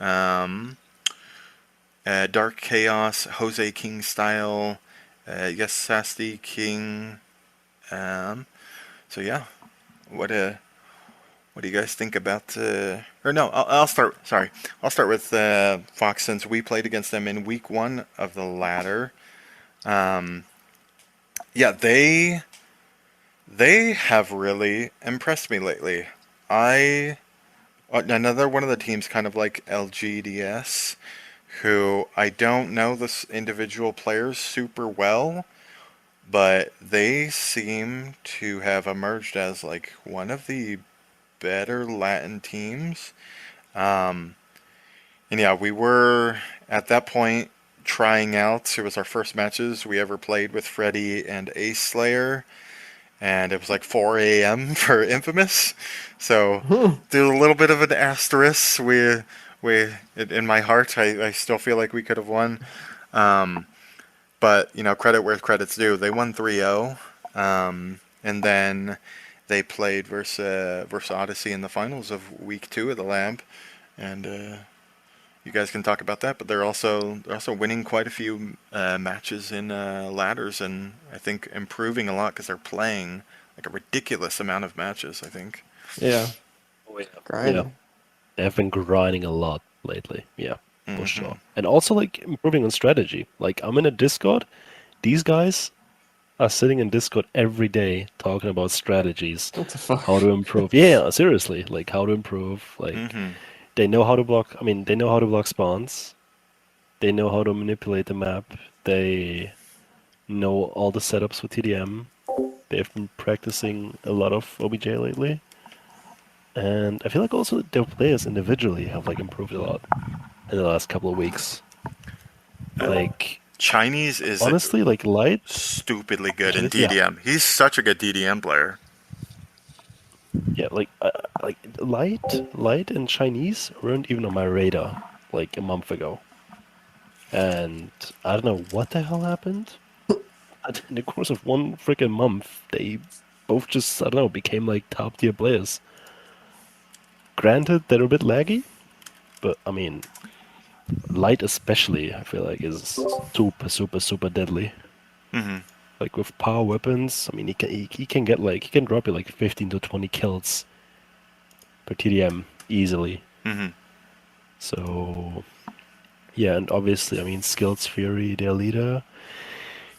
Dark Chaos, Jose King Style, Yes Sasti King. So yeah, what do you guys think about? Or no, I'll start. Sorry, I'll start with FoXx, since we played against them in week 1 of the ladder. Yeah, they have really impressed me lately. Another one of the teams, kind of like LgDs, who I don't know the individual players super well, but they seem to have emerged as like one of the better Latin teams. And yeah, we were at that point trying out. It was our first matches we ever played with Freddy and Ace Slayer, and it was like 4 a.m. for Infamous. So there's a little bit of an asterisk. We in my heart, I still feel like we could have won. But credit where credit's due. They won 3-0, and then they played versus Odyssey in the finals of week 2 of the lab, and you guys can talk about that. But they're also winning quite a few matches in ladders, and I think improving a lot because they're playing like a ridiculous amount of matches, I think. Yeah. Oh, yeah. Grinding. They have been grinding a lot lately. Yeah, for Mhm. sure. And also like improving on strategy. Like I'm in a Discord. These guys are sitting in Discord every day talking about strategies, What the fuck? how to improve. Yeah, seriously, like how to improve. Like they know how to block. I mean, they know how to block spawns. They know how to manipulate the map. They know all the setups with TDM. They've been practicing a lot of OBJ lately. And I feel like also their players individually have like improved a lot in the last couple of weeks. Like Chinese is honestly, like Light, stupidly good in Yeah. DDM. He's such a good DDM player. yeah, like Light and Chinese weren't even on my radar like a month ago, and I don't know what the hell happened. But in the course of one freaking month, they both just I don't know became like top tier players. Granted, they're a bit laggy, but I mean, Light especially, I feel like is super deadly. Hmm. Like with power weapons, I mean, he can get like he can drop you like 15 to 20 kills per TDM easily. Hmm. So yeah, and obviously, I mean, Skills Fury, their leader,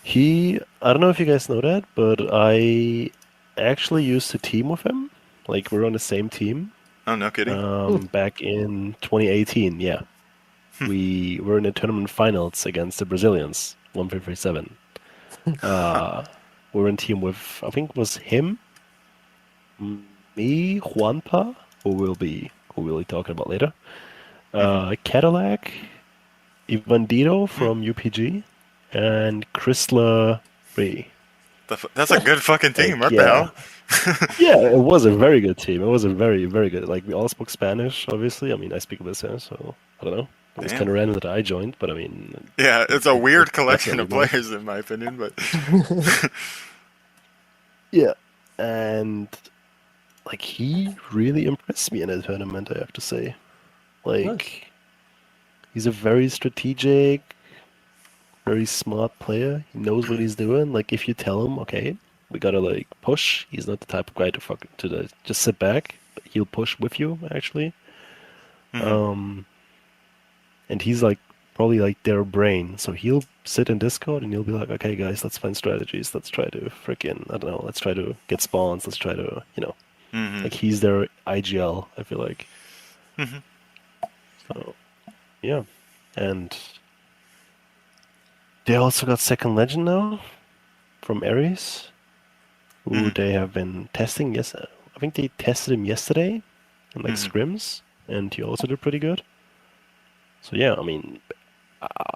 I don't know if you guys know that, but I actually used to team with him. Like we're on the same team. Oh, no kidding. Back in 2018, yeah. We were in the tournament finals against the Brazilians, 1.37. We were in team with, I think it was him, me, Juanpa, who we'll be talking about later, Cadillac, Ivandito from UPG and Chrysler Ray. That's a good fucking team. Like, What the yeah. hell? Yeah, it was a very good team. It was a very, very good. Like, we all spoke Spanish, obviously. I mean, I speak a bit of Spanish, so I don't know. It was kind Damn. of random that I joined, but I mean, Yeah, it's a it weird worked collection of definitely well. players in my opinion, but Yeah, and like he really impressed me in a tournament, I have to say. Nice. Like, he's a very strategic, very smart player. He knows what he's doing. Like, if you tell him, okay, we gotta like push, he's not the type of guy to just sit back. But he'll push with you, actually. Mhm. Um, and he's like probably like their brain. So he'll sit in Discord and he'll be like, okay, guys, let's find strategies. Let's try to freaking, I don't know, let's try to get spawns. Let's try to, Mhm. like he's their IGL, I feel like. Mhm. So, yeah. And they also got second legend now from Ares, who Mhm. they have been testing. Yes, I think they tested him yesterday in like Mhm. scrims, and he also did pretty good. So yeah, I mean,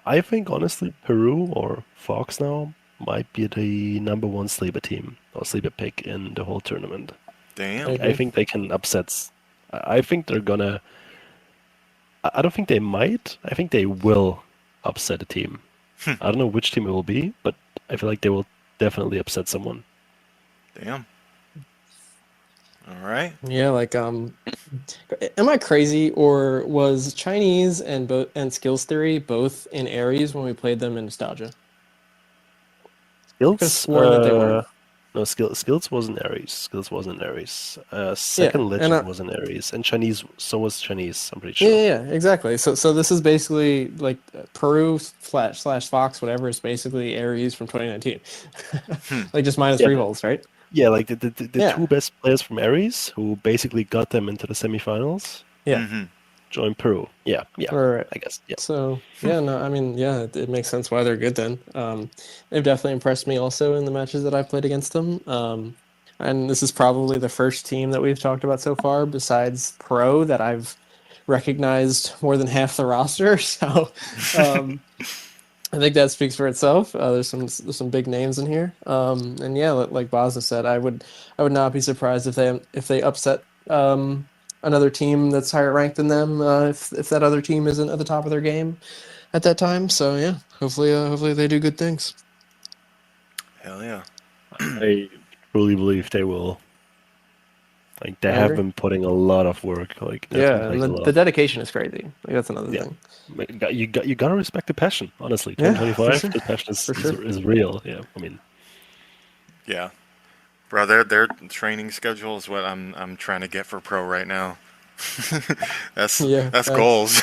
I think honestly, Peru or FoXx now might be the number one sleeper team or sleeper pick in the whole tournament. I Damn. I agree. think they can upset. I think they're gonna. I don't think they might. I think they will upset a team. I don't know which team it will be, but I feel like they will definitely upset someone. Damn. All right. Yeah, like am I crazy or was Chinese and Skills Theory both in Aries when we played them in Nostalgia? I could have Skills, sworn that they were. no, Skills wasn't Aries. Skills wasn't Aries. Yeah, Second and Legend wasn't Aries, and Chinese, so was Chinese. I'm pretty yeah, sure. yeah, yeah, exactly. So this is basically like Peru slash Fox, whatever is basically Aries from 2019, Hmm. like just minus Yeah, three volts, right? yeah, like the Yeah, two best players from Aries, who basically got them into the semifinals, yeah. Mhm. joined Peru. Yeah, yeah, Right. I guess. Yeah. So yeah, no, I mean, yeah, it makes sense why they're good then. They've definitely impressed me also in the matches that I've played against them. And this is probably the first team that we've talked about so far, besides Pro, that I've recognized more than half the roster. So um, I think that speaks for itself. There's some big names in here. And yeah, like Bosna said, I would not be surprised if they upset another team that's higher ranked than them if that other team isn't at the top of their game at that time. So yeah, hopefully they do good things. Hell yeah. I truly believe they will. Like they I have agree. been putting a lot of work. Like Yeah, definitely and like a the lot. dedication is crazy. Like that's another Yeah, thing. you gotta respect the passion. Honestly, Yeah, for 2025, sure, the passion for sure. is real. Yeah, I mean, Yeah. Bro, their training schedule is what I'm trying to get for pro right now. that's Yeah, that's facts. goals.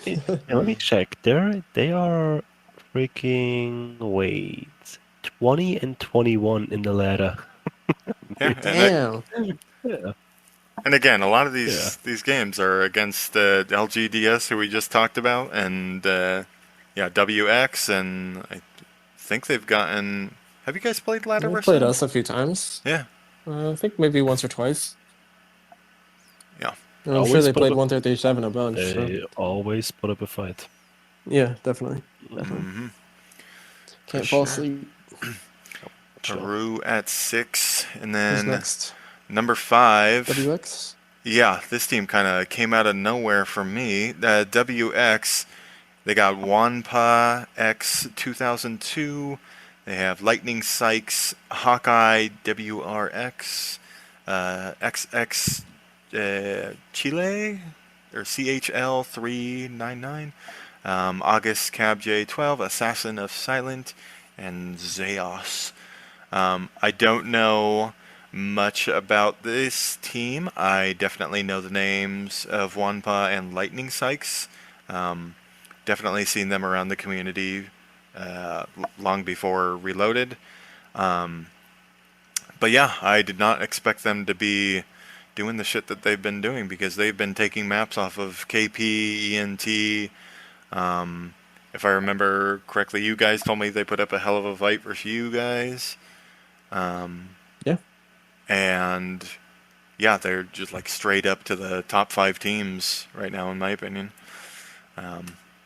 yeah, let me check. They are freaking wait 20 and 21 in the ladder. Yeah, Damn. Yeah, and again, a lot of yeah. these games are against LgDs who we just talked about, and yeah, WX, and I think they've gotten. Have you guys played ladder They versus played them? us a few times. Yeah, I think maybe once or twice. yeah. And I'm sure Always they put up played a 137 a bunch. So they always put up a fight. yeah, definitely, definitely. Mm-hmm. For Can't fall sure. asleep. Sure. Peru at 6, and Who's then next? number 5. WX. Yeah, this team kind of came out of nowhere for me. WX, they got Wanpa X 2002. They have Lightning Sykes, Hawkeye WRX, XX Chile, or CHL 399, August Cab J12, Assassin of Silent, and Zeos. I don't know much about this team. I definitely know the names of Wanpa and Lightning Sykes. Definitely seen them around the community long before Reloaded. But yeah, I did not expect them to be doing the shit that they've been doing because they've been taking maps off of KP, ENT. If I remember correctly, you guys told me they put up a hell of a fight versus you guys. Yeah. And yeah, they're just like straight up to the top 5 teams right now, in my opinion.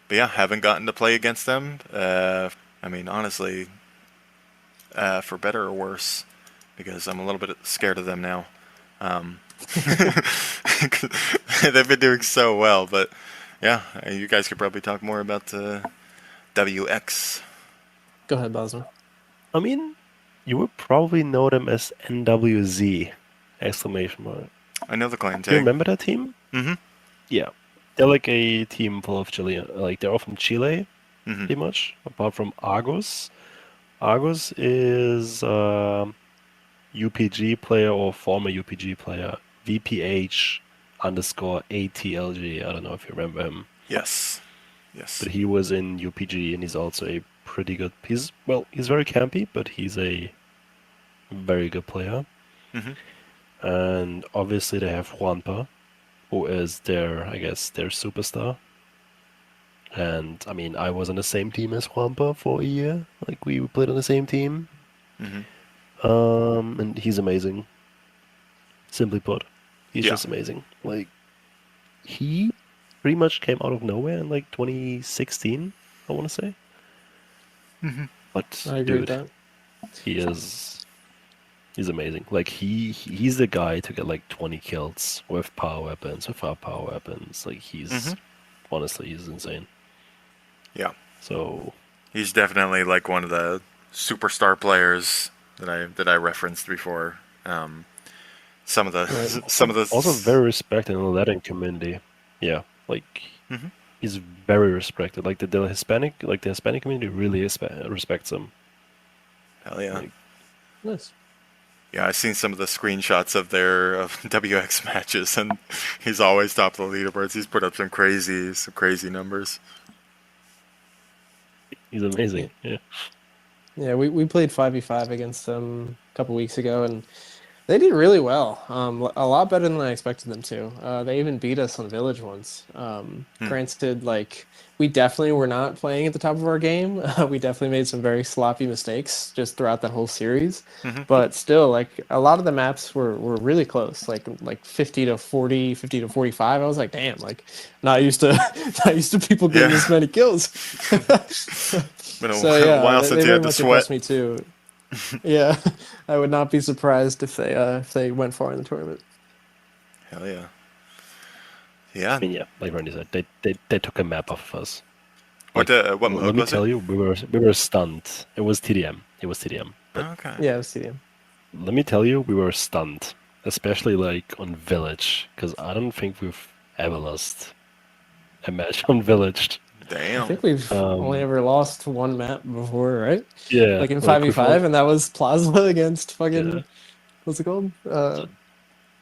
But yeah, haven't gotten to play against them. I mean, honestly, for better or worse, because I'm a little bit scared of them now. They've been doing so well, but yeah, you guys could probably talk more about WX. Go ahead, Bosma. I mean, you would probably know them as NWZ! Exclamation mark. I know the clan Do you tag. remember that team? Mm-hmm. Yeah. They're like a team full of Chilean, like they're all from Chile, Mm-hmm. pretty much, apart from Argos. Argos is UPG player or former UPG player, VPH underscore ATLG. I don't know if you remember him, Yes. Yes. but he was in UPG and he's also a pretty good. He's very campy, but he's a very good player. Mm-hmm. And obviously they have Juanpa, who is their superstar. And I mean, I was on the same team as Juanpa for a year. Like we played on the same team. Mm-hmm. And he's amazing. Simply put, he's Yeah. just amazing. Like he pretty much came out of nowhere in like 2016, I want to say. Mm-hmm. But I agree with dude, that. he's amazing. Like he's the guy to get like 20 kills with power weapons, without power weapons. Like he's honestly, he's insane. Yeah. So He's definitely like one of the superstar players that I referenced before. Some of the also very respected in the Latin community. Yeah, like Mhm. he's very respected. Like the Hispanic community really respects him. Hell yeah. Like, Nice. Yeah, I've seen some of the screenshots of WX matches, and he's always top of the leaderboards. He's put up some crazy numbers. he's amazing. Yeah. Yeah, we played 5v5 against them a couple weeks ago, and they did really well. A lot better than I expected them to. They even beat us on Village once. Granted, like we definitely were not playing at the top of our game. We definitely made some very sloppy mistakes just throughout that whole series. But still, like a lot of the maps were really close, like 50 to 40, 50 to 45. I was like, damn, like not used to people getting this many kills. Been a So yeah, while they since you very had to much sweat. impressed me too. Yeah, I would not be surprised if they went far in the tournament. Hell yeah. Yeah. I mean, yeah, like Randy said, they took a map off of us. What Like, what let mode me was tell it? you, we were stunned. It was TDM. It was TDM. But Oh, okay. Yeah, it was CDM. let me tell you, we were stunned, especially like on Village, because I don't think we've ever lost a match on Village. I Damn. think we've only ever lost one map before, right? Yeah, Like in like we've 5v5, and that was Plasma against fucking Yeah. what's it called?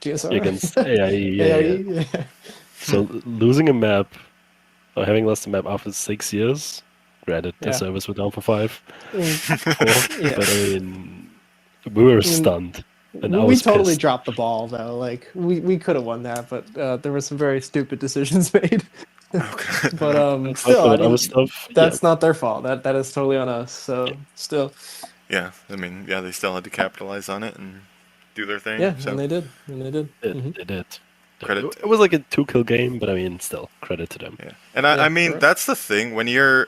GSR against AIE. Yeah, AIE. yeah. Yeah. So losing a map or having lost a map after 6 years, granted the Yeah. servers were down for 5, Yeah. but I mean, we were stunned. And I We was totally pissed. dropped the ball though. Like we could have won that, but there were some very stupid decisions made. But still, I But other mean, stuff, that's not their fault. That is totally on us. So still, Yeah. I mean, yeah, they still had to capitalize on it and do their thing. yeah, So and they did. They did. Credit. It was like a 2-kill game, but I mean, still, credit to them. Yeah. And I Yeah, mean, correct. that's the thing. When you're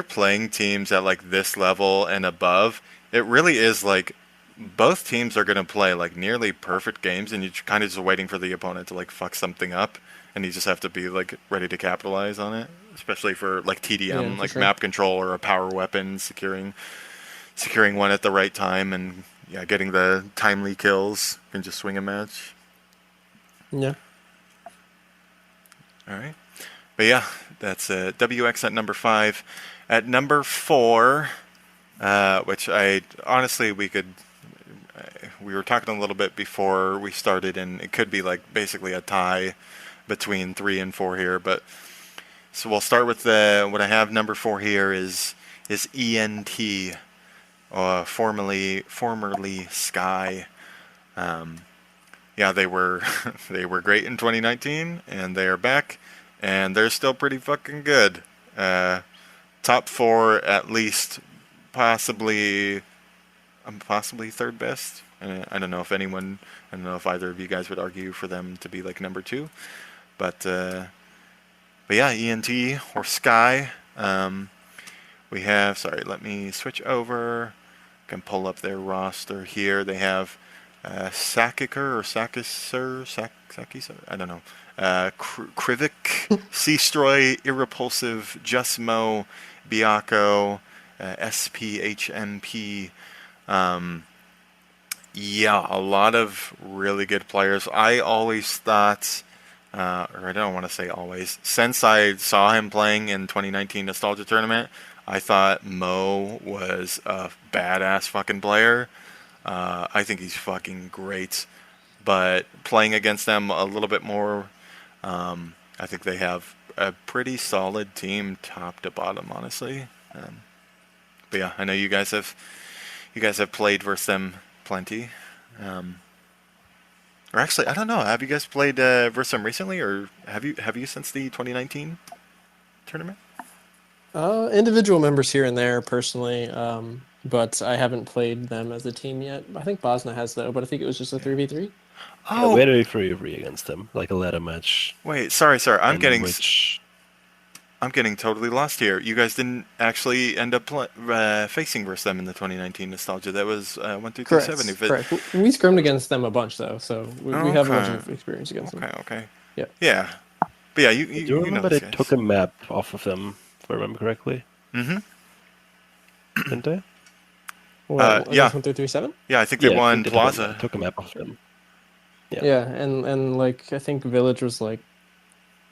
playing teams at like this level and above, it really is like both teams are going to play like nearly perfect games, and you're kind of just waiting for the opponent to like fuck something up, and you just have to be like ready to capitalize on it, especially for like TDM, Yeah, for like sure. map control or a power weapon, securing one at the right time, and yeah, getting the timely kills can just swing a match. Yeah. All right. But yeah, that's WX at number 5. At number 4, which I honestly we were talking a little bit before we started, and it could be like basically a tie between 3 and 4 here. But so we'll start with what I have number 4 here is ENT, formerly Sky. Yeah, they were great in 2019, and they are back, and they're still pretty fucking good. Top 4 at least, possibly third best. I don't know if either of you guys would argue for them to be like number 2, but But yeah, ENT or Sky. We have, sorry, let me switch over. I can pull up their roster here. They have Sakiker or Sakisar, I don't know. Krivik, Seastroy, Irrepulsive, Justmo, Biako, SPHMP. Yeah, a lot of really good players. I always thought, or I don't want to say always, since I saw him playing in 2019 Nostalgia Tournament, I thought Mo was a badass fucking player. I think he's fucking great. But playing against them a little bit more, I think they have a pretty solid team, top to bottom, honestly. But yeah, I know you guys have played versus them plenty. Or actually, I don't know. Have you guys played versus them recently, or have you since the 2019 tournament? Individual members here and there, personally, but I haven't played them as a team yet. I think Bosna has, though, but I think it was just a 3v3. Yeah, we had a 3v3 against them, like a ladder match. Wait, sorry. I'm getting which... I'm getting totally lost here. You guys didn't actually end up facing versus them in the 2019 Nostalgia. That was 1 through 7. Correct. We scrimmed against them a bunch, though, so we have a bunch of experience against them. Okay. Yeah. Yeah. But yeah, you do you remember they took a map off of them, if I remember correctly? Mm-hmm. Didn't they? Well, yeah. 1 through 3, 7? Yeah, I think they won Plaza. Took a map off them. Yeah, and like I think Village was like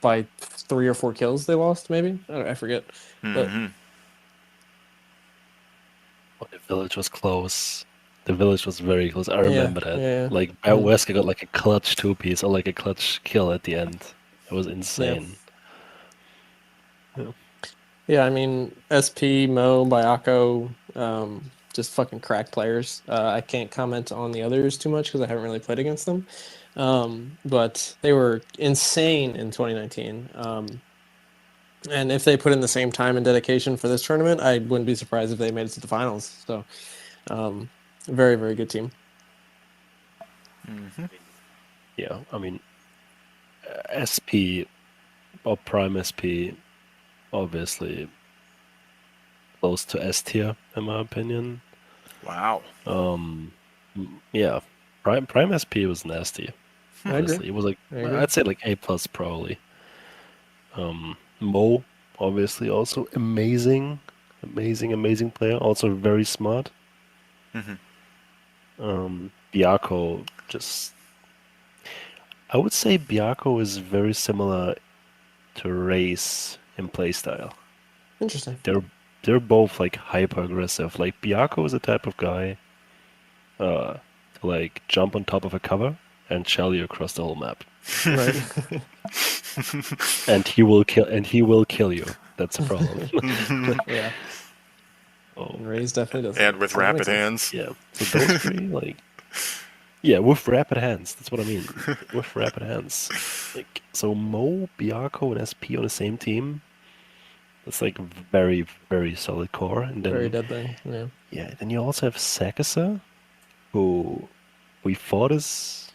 by 3 or 4 kills they lost, maybe. I forget. Mm-hmm. But the Village was close. The Village was very close. I remember that. Yeah. Like Wesker got like a clutch 2-piece or like a clutch kill at the end. It was insane. Yeah, I mean SP, Mo, Bayako, just fucking crack players. I can't comment on the others too much because I haven't really played against them. But they were insane in 2019. And if they put in the same time and dedication for this tournament, I wouldn't be surprised if they made it to the finals. So, very, very good team. Mm-hmm. Yeah, I mean, SP or Prime SP, obviously close to S tier in my opinion. Wow. Yeah, Prime SP was nasty. Honestly, it was like I'd say like A+ probably. Mo, obviously, also amazing player. Also very smart. Mm-hmm. Biako, I would say Biako is very similar to Race in playstyle. Interesting. They're both like hyper aggressive. Like Biako is the type of guy to like jump on top of a cover and shell you across the whole map. Right. and he will kill you. That's the problem. Yeah. Oh, Raze definitely does. And with rapid hands. Yeah. So those three, like, yeah, with rapid hands. That's what I mean. With rapid hands. Like, so Mo, Biako, and SP on the same team. That's like very, very solid core. And then Very deadly. Yeah. Yeah. Then you also have Sakasa, who we thought was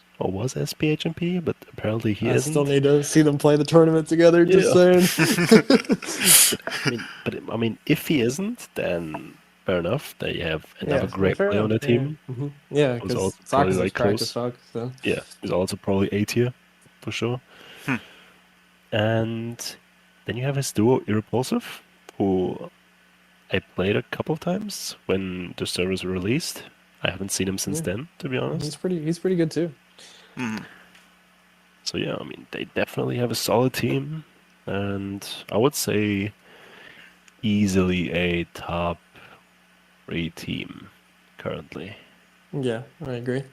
SPHMP, but apparently he isn't. I still need to see them play the tournament together, just saying. I mean, if he isn't, then fair enough. They have another great player on the team. Mm-hmm. Yeah, because Sox is cracked as fuck. So. Yeah, he's also probably A tier, for sure. And then you have his duo, Irrepulsive, who I played a couple of times when the servers were released. I haven't seen him since then, to be honest. He's pretty good too. So yeah, I mean, they definitely have a solid team, and I would say easily a top 3 team currently. Yeah, I agree.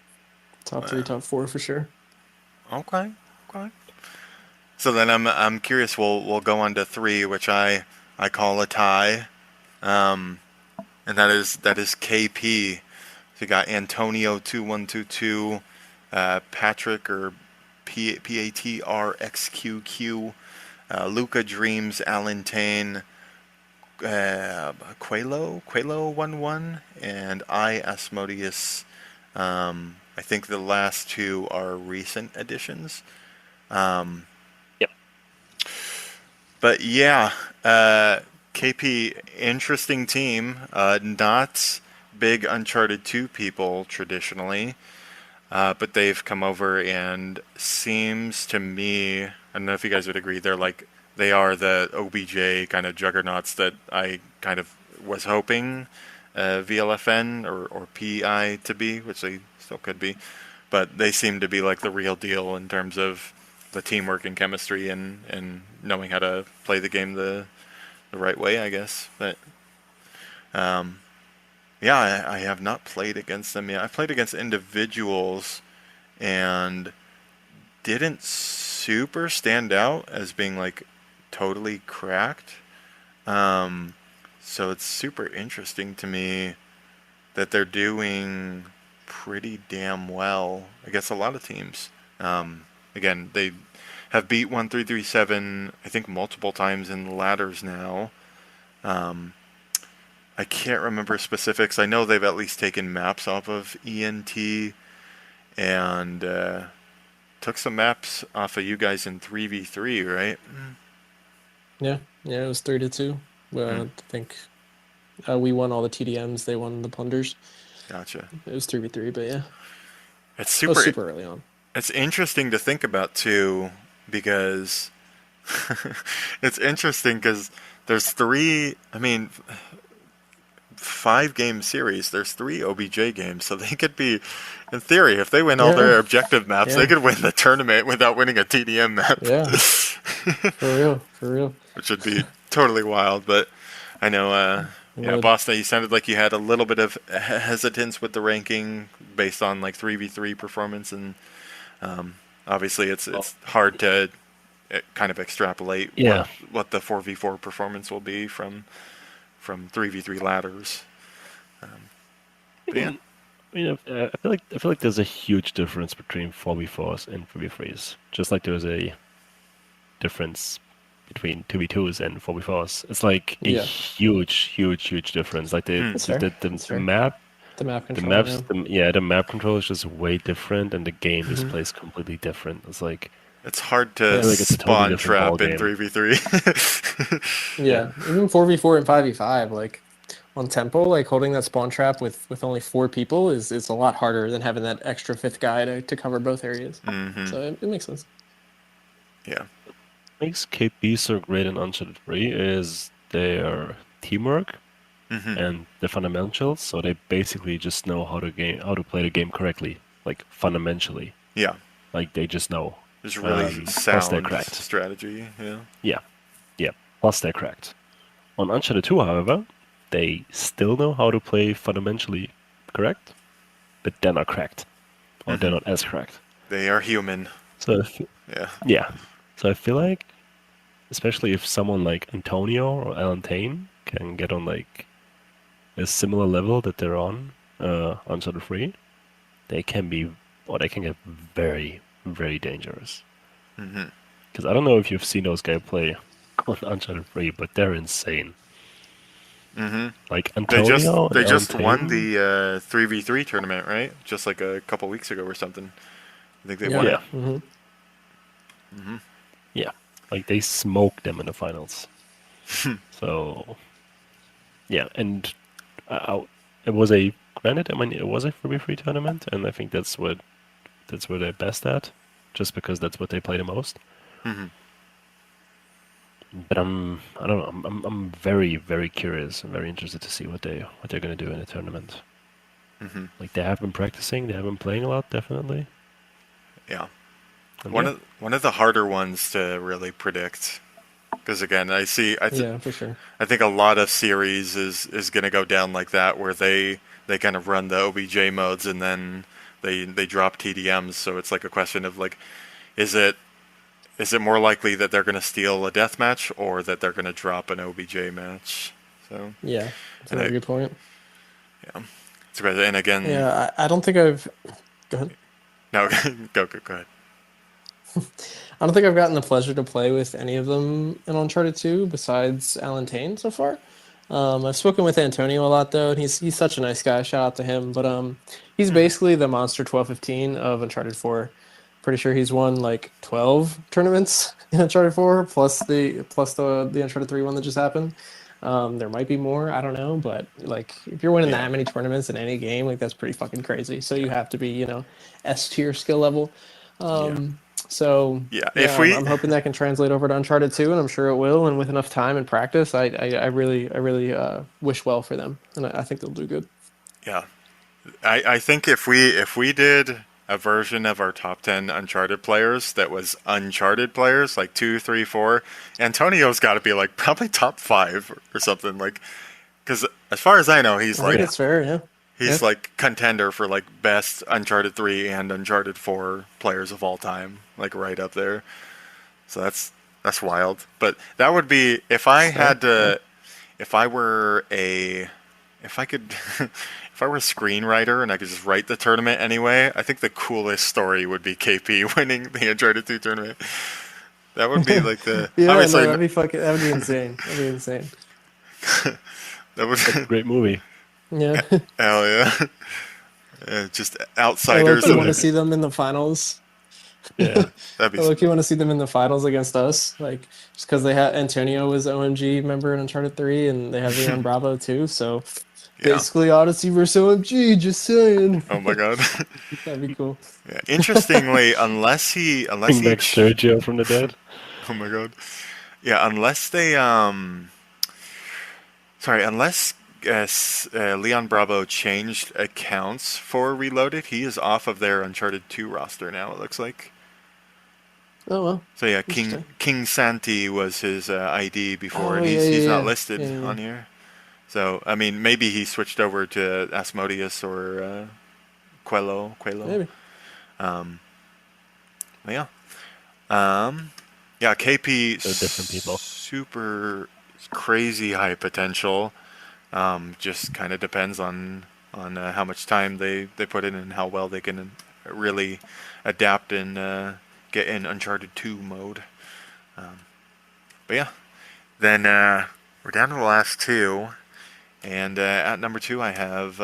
Top 3, top 4 for sure. Okay. So then I'm curious. We'll go on to 3, which I call a tie, and that is KP. So you got Antonio 2122, Patrick or PATRXQQ, Luca Dreams, Alan Tane, Quelo 11, and I Asmodeus. I think the last 2 are recent additions. But But yeah, KP, interesting team. Not big Uncharted 2 people traditionally, but they've come over and seems to me, I don't know if you guys would agree, they are the OBJ kind of juggernauts that I kind of was hoping VLFN or PI to be, which they still could be. But they seem to be like the real deal in terms of the teamwork and chemistry and knowing how to play the game the right way, I guess. But yeah, I have not played against them yet. I've played against individuals and didn't super stand out as being like totally cracked. So it's super interesting to me that they're doing pretty damn well against a lot of teams. Again, they have beat 1337, I think, multiple times in the ladders now. I can't remember specifics. I know they've at least taken maps off of ENT and took some maps off of you guys in 3v3, right? Yeah, it was 3-2. I think we won all the TDMs. They won the plunders. Gotcha. It was 3v3, but yeah, It's it was super. super early on. It's interesting to think about too, because there's three. I mean, 5-game series. There's 3 OBJ games, so they could be, in theory, if they win all their objective maps, they could win the tournament without winning a TDM map. Yeah, for real. Which would be totally wild. But I know, Bosna, you sounded like you had a little bit of hesitance with the ranking based on like 3v3 performance, and obviously it's hard to kind of extrapolate what the 4v4 performance will be from 3v3 ladders. But yeah. I mean, I feel like there's a huge difference between 4v4s and 3v3s. Just like there's a difference between 2v2s and 4v4s. It's like a huge difference. Like the map, the map control. The map control is just way different, and the game just plays completely different. It's like it's hard to spawn totally trap in 3v3. Yeah, even 4v4 and 5v5, like on tempo, like holding that spawn trap with only 4 people is a lot harder than having that extra 5th guy to cover both areas. So it makes sense. Yeah. What makes KP so great in Uncharted 3 is their teamwork and the fundamentals. So they basically just know how to play the game correctly, like fundamentally. Yeah. Like they just know. It's really sound strategy. Yeah. Plus they're cracked. On Uncharted 2, however, they still know how to play fundamentally correct, but they're not cracked, or they're not as cracked. They are human. So So I feel like, especially if someone like Antonio or Alantane can get on like a similar level that they're on Uncharted 3, they can get very, very dangerous. Because I don't know if you've seen those guys play on Uncharted 3, but they're insane. Like Antonio, they just won the 3v3 tournament, right? Just like a couple weeks ago or something. I think they won it. Yeah, like they smoked them in the finals. So, yeah, and it was a 3v3 tournament, and I think that's where they're best at, just because that's what they play the most. But I don't know. I'm very, very curious and very interested to see what they're gonna do in the tournament. Like they have been practicing, they have been playing a lot, definitely. Yeah. And one of the harder ones to really predict, because again, for sure. I think a lot of series is going to go down like that, where they kind of run the OBJ modes and then they drop TDMs. So it's like a question of like, is it more likely that they're going to steal a death match or that they're going to drop an OBJ match? So yeah, that's a very good point. Yeah, and again, yeah, I don't think I've. Go ahead. No, go ahead. I don't think I've gotten the pleasure to play with any of them in Uncharted 2 besides Alantane so far. I've spoken with Antonio a lot though, and he's such a nice guy. Shout out to him. But he's basically the Monster 1215 of Uncharted 4. pretty sure he's won like 12 tournaments in Uncharted 4, plus the Uncharted 3 one that just happened. There might be more, I don't know, but like if you're winning that many tournaments in any game, like that's pretty fucking crazy. So you have to be, S tier skill level. So I'm hoping that can translate over to Uncharted 2, and I'm sure it will. And with enough time and practice, I really wish well for them, and I think they'll do good. Yeah, I think if we did a version of our top 10 Uncharted players that was Uncharted players, like 2, 3, 4, Antonio's got to be like probably top 5 or something, like, because as far as I know, he's I think it's fair, yeah. He's like contender for like best Uncharted 3 and Uncharted 4 players of all time, like right up there. So that's wild. But that would be if I had to, if I were a screenwriter and I could just write the tournament anyway, I think the coolest story would be KP winning the Uncharted 2 tournament. That would be like the that'd be insane. That'd be insane. That's a great movie. Yeah. Hell yeah. Just outsiders. I want to see them in the finals. Yeah. That'd be You want to see them in the finals against us, like just because they had Antonio was OMG member in Uncharted 3, and they have Leon Bravo too. So basically, Odyssey versus OMG. Just saying. Oh my god. That'd be cool. Yeah. Interestingly, unless he Bring back Sergio from the dead. Oh my god. Yeah. Unless they unless Leon Bravo changed accounts for Reloaded, he is off of their Uncharted 2 roster now, it looks like. Oh well. So yeah, King Santi was his ID before, and he's not listed on here. So I mean, maybe he switched over to Asmodeus or Quello. Maybe. KP. They're different people. Super crazy high potential. Just kind of depends on how much time they put in and how well they can really adapt and get in Uncharted 2 mode. Then we're down to the last two, and at number 2 I have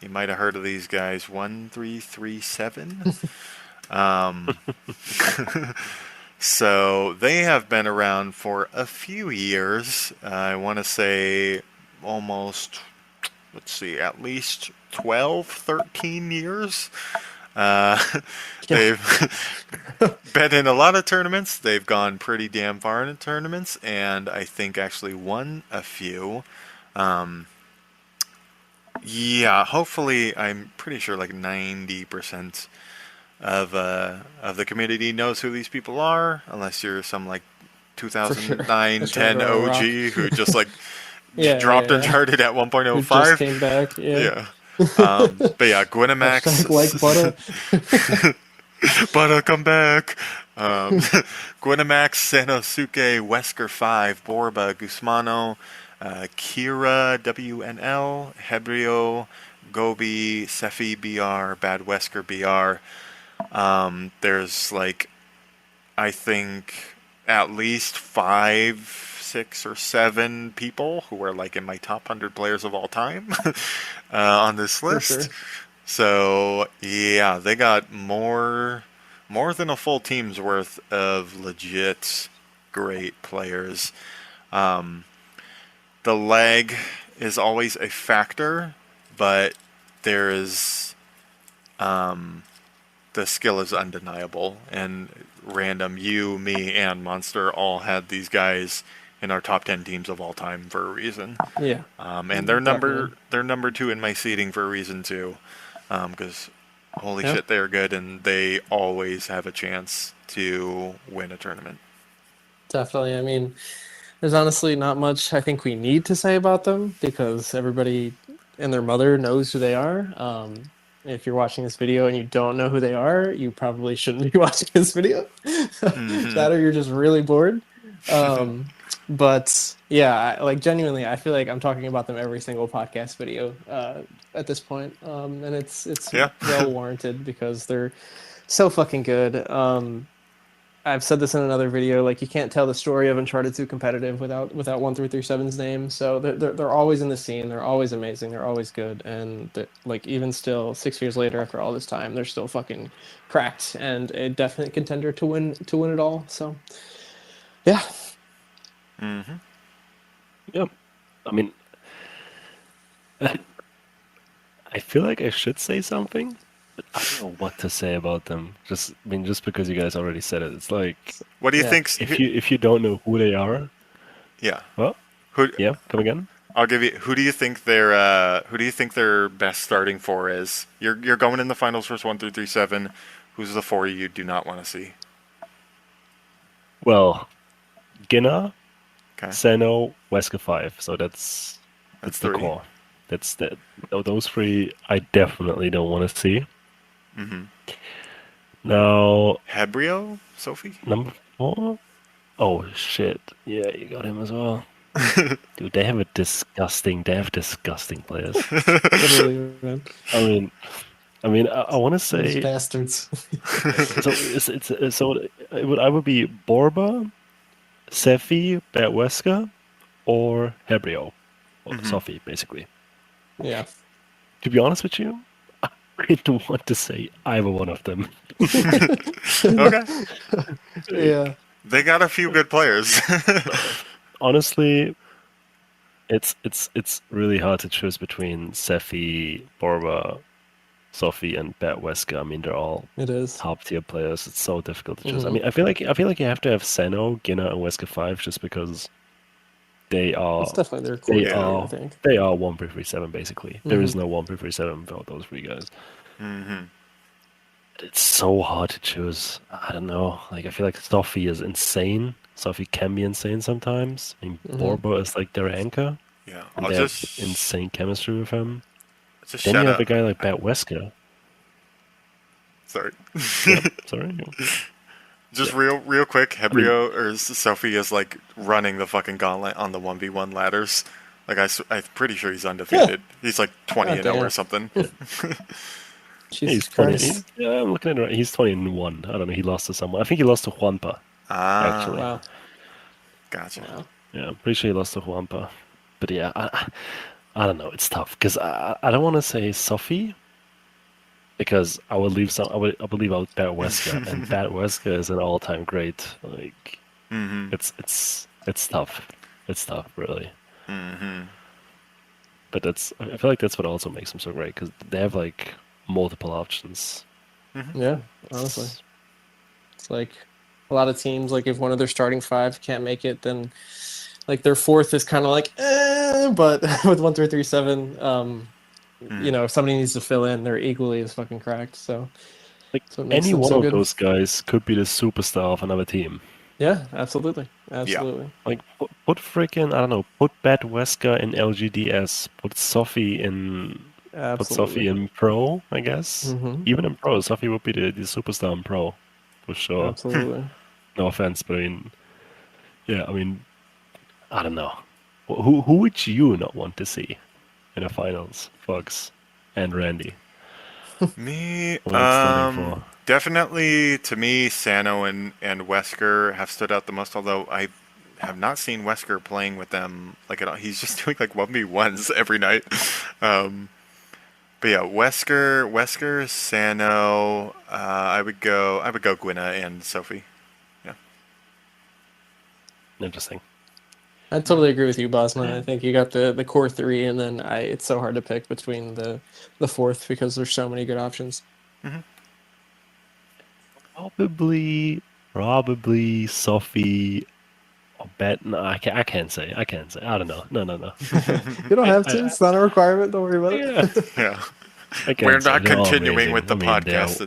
you might have heard of these guys, 1337. So they have been around for a few years. I want to say almost, at least 12, 13 years. They've been in a lot of tournaments. They've gone pretty damn far in tournaments, and I think actually won a few. Hopefully, I'm pretty sure like 90% of the community knows who these people are, unless you're some like 2009, 10 OG who just like dropped Uncharted at 1.05. Who just came back. But yeah, Gwynemax. Like butter. Butter, come back. Gwynemax, Sanosuke, Wesker 5, Borba, Guzmano, Kira, WNL, Hebrio, Gobi, Sefi BR, Bad Wesker BR. There's like, I think at least 5, 6, or 7 people who are like in my top 100 players of all time on this list. Sure. So yeah, they got more than a full team's worth of legit great players. The lag is always a factor, but there is the skill is undeniable, and RaNDiM, you, me, and Monster all had these guys in our top 10 teams of all time for a reason. Yeah. And they're number 2 in my seeding for a reason too, because holy shit, they're good, and they always have a chance to win a tournament. Definitely. I mean, there's honestly not much I think we need to say about them, because everybody and their mother knows who they are. If you're watching this video and you don't know who they are, you probably shouldn't be watching this video. That, or you're just really bored. But yeah, like genuinely, I feel like I'm talking about them every single podcast video at this point, and it's well warranted because they're so fucking good. I've said this in another video. Like, you can't tell the story of Uncharted 2 competitive without 1337's name. So they're always in the scene. They're always amazing. They're always good. And like, even still, 6 years later, after all this time, they're still fucking cracked and a definite contender to win it all. So, yeah. Mm-hmm. Yep. I mean, I feel like I should say something, but I don't know what to say about them. Just because you guys already said it, it's like, What do you Yeah. think? if you don't know who they are, Yeah. well, Who? yeah, come again. I'll give you. Who do you think their best starting four is? You're going in the finals versus 1337. Who's the four you do not want to see? Well, Ginna, Okay. Seno, Wesker 5. So that's the three. core. That's those three I definitely don't want to see. Mm-hmm. Now, Hebrio, Sophie. number 4? Oh shit. Yeah, you got him as well. Dude, they have disgusting players. Literally, man. I mean, I want to Those say bastards. so. It would either be Borba, Sefi, Wesker, or Hebrio, or Sophie, basically. Yeah. To be honest with you, I really don't want to say either one of them. Okay. Yeah. They got a few good players. Honestly, it's really hard to choose between Sefi, Borba, Sophie, and Wesker. I mean, they're all It is. top tier players. It's so difficult to choose. I mean, I feel like you have to have Seno, Ginna, and Wesker 5 just because they are It's definitely their core. I think. they are 1337 basically. There is no 1337 without those three guys. Mm-hmm. It's so hard to choose. I don't know. Like, I feel like Sophie is insane. Sophie can be insane sometimes. I mean, Borba is like their anchor. Yeah. And I'll they just have insane chemistry with him. just Then shout you have out. a guy like Wesker. Sorry. Yep, sorry. Just real quick, Hebrio or Sophie is like running the fucking gauntlet on the 1v1 ladders. Like I'm pretty sure he's undefeated. He's like 20-0 or damn. something. Yeah, he's Jesus 20. Christ. Yeah, I'm looking at it right. He's 21. I don't know. He lost to someone. I think he lost to Juanpa. Ah, Actually. Wow. gotcha. Wow. Yeah, I'm pretty sure he lost to Juanpa. But yeah, I don't know. It's tough because I don't want to say Sophie because I would leave I would leave out Wesker, and Wesker is an all-time great. Like, Mm-hmm. it's tough. It's tough, really. Mm-hmm. But I feel like that's what also makes them so great because they have like multiple options. Yeah, honestly. It's like a lot of teams, like if one of their starting 5 can't make it, then like their 4th is kind of like, but with 1337, you know, if somebody needs to fill in, they're equally as fucking cracked. So, Like, so it makes any them one so of good. those guys could be the superstar of another team. Yeah, absolutely. Absolutely. Like, put freaking, I don't know, put Wesker in LgDs, put Sophie in Pro, I guess. Mhm. Even in Pro, Sophie would be the superstar in Pro, for sure. Absolutely. No offense, but I mean, yeah, I mean, I don't know. Who would you not want to see in the finals, FoXx and Randy? Me, What are you starting for? definitely to me, Sano and Wesker have stood out the most. Although I have not seen Wesker playing with them like at all. He's just doing like 1v1s every night. But yeah, Wesker, Sano. I would go Gwynna and Sophie. Yeah. Interesting. I totally agree with you, Bosna. I think you got the core 3, and then it's so hard to pick between the 4th because there's so many good options. Probably Sophie or Bet. No, I can't say. I don't know. No. You don't have to. It's not a requirement. Don't worry about it. Yeah. I can't We're say. not They're all continuing amazing. with the I mean, podcast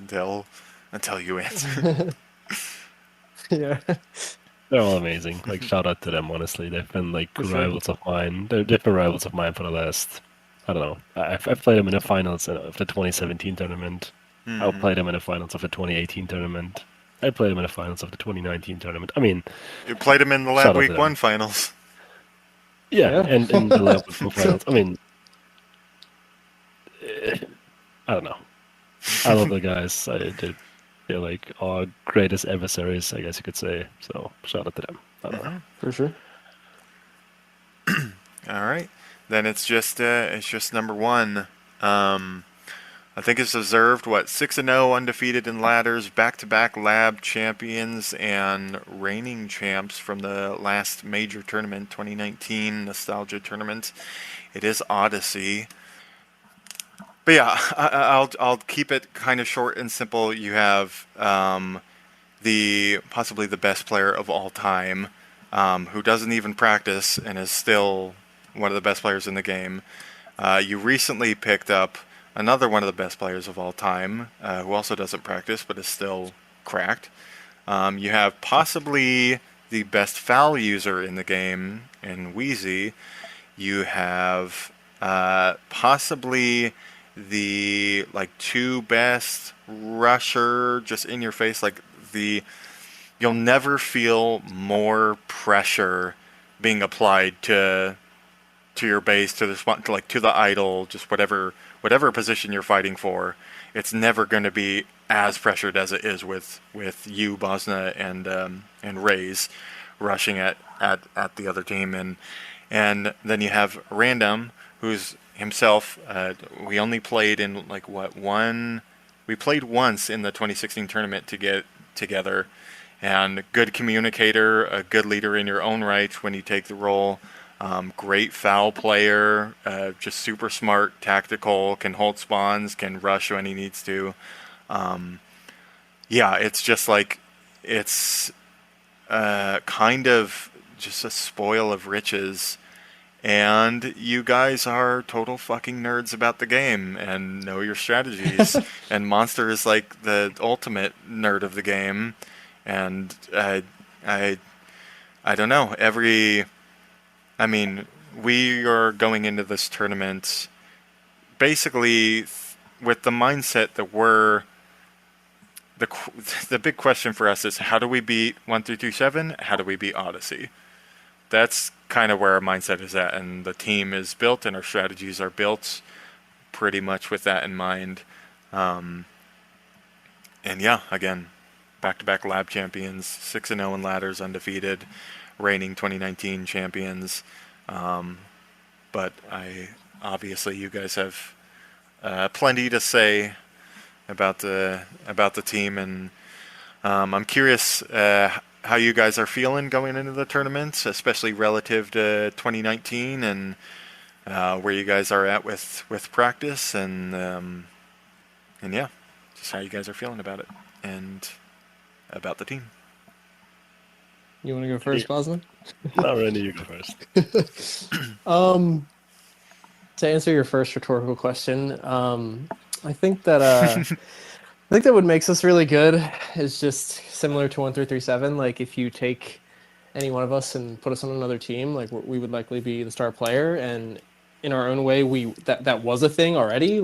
until you answer. Yeah. They're all amazing. Like, shout out to them, honestly. They've been like rivals of mine. They've been rivals of mine for the last, I don't know. I've played them in the finals of the 2017 tournament. I'll play them in the finals of the 2018 tournament. I played them in the finals of the 2019 tournament. I mean, You played him in the Shout lab out week to them. 1 finals. yeah, Yeah. and in the level 2 finals. I mean, I don't know. I love the guys. They They're like our greatest adversaries, I guess you could say. So shout out to them. I don't know. For sure. All right, then it's just number one. I think it's deserved. 6-0, undefeated in ladders, back-to-back lab champions, and reigning champs from the last major tournament, 2019 Nostalgia tournament. It is Odyssey. But yeah, I'll keep it kind of short and simple. You have possibly the best player of all time, who doesn't even practice and is still one of the best players in the game. You recently picked up another one of the best players of all time, who also doesn't practice but is still cracked. You have possibly the best foul user in the game in Wheezy. You have possibly the two best rusher just in your face. You'll never feel more pressure being applied to your base, to the idol, just whatever position you're fighting for. It's never going to be as pressured as it is with you, Bosna, and Raze rushing at the other team, and then you have RaNDiM, who's himself. We only played in we played once in the 2016 tournament to get together, and good communicator, a good leader in your own right when you take the role. Great foul player, just super smart, tactical, can hold spawns, can rush when he needs to. It's just it's kind of just a spoil of riches. And you guys are total fucking nerds about the game and know your strategies. And Monster is the ultimate nerd of the game. And I don't know, we are going into this tournament basically with the mindset that the big question for us is, how do we beat 1327? How do we beat Odyssey? That's kind of where our mindset is at, and the team is built and our strategies are built pretty much with that in mind. And yeah, again, back-to-back lab champions, 6-0 in ladders, undefeated, reigning 2019 champions. But obviously you guys have plenty to say about the team, and I'm curious how you guys are feeling going into the tournament, especially relative to 2019, and where you guys are at with practice, and yeah, just how you guys are feeling about it and about the team. You want to go first, Bosna? Not really, you go first. To answer your first rhetorical question, I think that what makes us really good is just similar to 1337. If you take any one of us and put us on another team, we would likely be the star player, and in our own way, that was a thing already.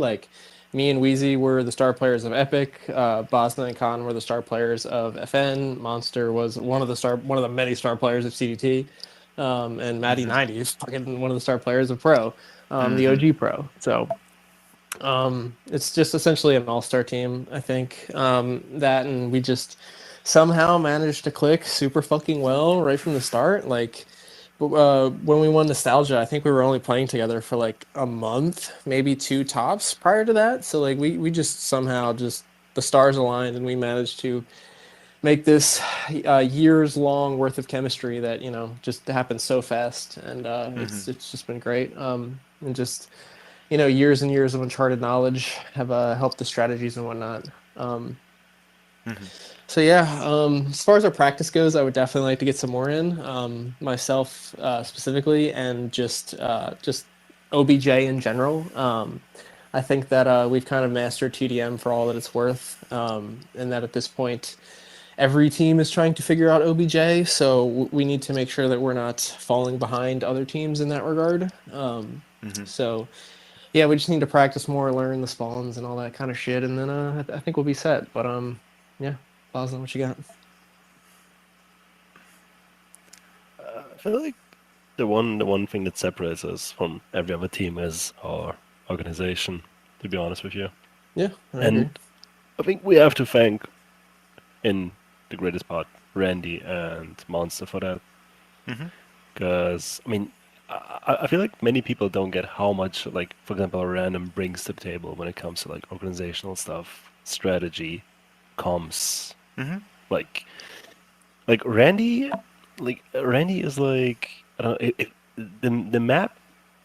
Me and Wheezy were the star players of Epic. Bosna and Khan were the star players of FN. Monster was one of the many star players of CDT. And Maddie 90 is fucking one of the star players of Pro, the OG Pro. So it's just essentially an all-star team, I think. And we just somehow managed to click super fucking well right from the start. When we won Nostalgia, I think we were only playing together for a month, maybe 2 tops prior to that. So we just somehow the stars aligned, and we managed to make this years long worth of chemistry that just happens so fast, and it's just been great. And just years and years of Uncharted knowledge have helped the strategies and whatnot. So yeah, as far as our practice goes, I would definitely like to get some more in, myself specifically, and just OBJ in general. I think that we've kind of mastered TDM for all that it's worth, and that at this point, every team is trying to figure out OBJ, so we need to make sure that we're not falling behind other teams in that regard. So yeah, we just need to practice more, learn the spawns and all that kind of shit, and then I think we'll be set. But yeah. Bosna, what you got? I feel like the one thing that separates us from every other team is our organization, to be honest with you. Yeah, I think we have to thank in the greatest part, Randy and Monster for that. Mhm. Because, I mean, I feel like many people don't get how much, like, for example, RaNdiM brings to the table when it comes to, like, organizational stuff, strategy, comms. Mhm. Like, Randy, Randy is like, I don't know, the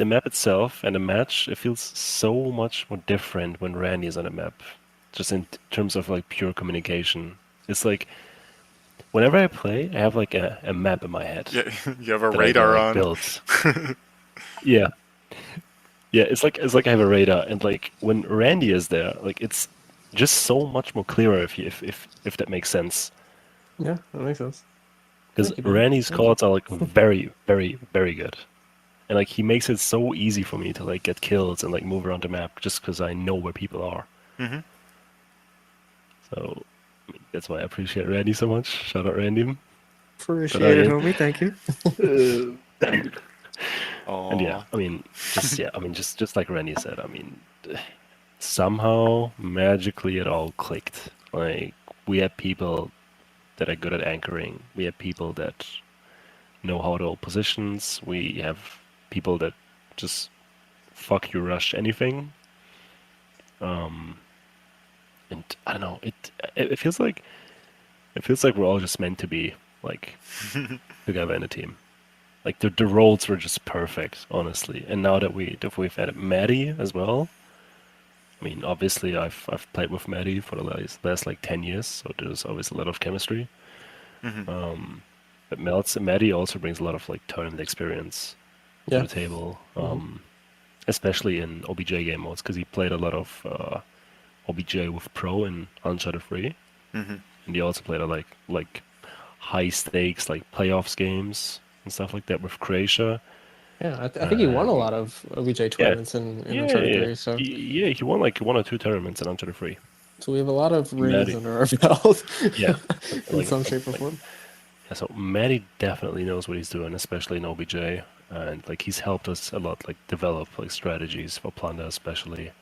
map itself and the match, it feels so much more different when Randy is on a map, just in terms of, like, pure communication. It's like, whenever I play, I have, like, a map in my head Yeah, you have a that I can, radar like, on. build. Yeah. Yeah, it's like I have a radar, and like when Randy is there, like it's just so much more clearer if that makes sense. Yeah, that makes sense. Because Thank you, man. Randy's Thank you. calls are like very, very, very good, and like he makes it so easy for me to like get kills and like move around the map just because I know where people are. Mhm. So I mean, that's why I appreciate Randy so much. Shout out Randy. But Appreciate it, homie. Thank you. and yeah, Aw. I mean, just like Randy said, I mean, somehow magically it all clicked. Like we have people that are good at anchoring. We have people that know how to hold positions. We have people that just fuck you rush anything. And I don't know. It feels like we're all just meant to be like together in a team. Like the roles were just perfect, honestly. And now that we've added Maddie as well. I mean, obviously I've played with Maddie for the last like 10 years, so there's always a lot of chemistry. Mhm. But Maddie also brings a lot of like tournament experience to Yeah. the table, Mhm. especially in OBJ game modes, because he played a lot of OBJ with Pro in Uncharted 3, Mhm. and he also played a like high stakes like playoffs games and stuff like that with Croatia. Yeah, I think he won a And lot of OBJ yeah, tournaments in yeah, Uncharted yeah, yeah. 3, so He won like 1 or 2 tournaments in Uncharted 3. we have a lot of rings Maddie, under our belt yeah, in like some shape or form. yeah, so Maddie definitely knows what he's doing, especially in OBJ, and like he's helped us a lot, like develop like strategies for Plunder, especially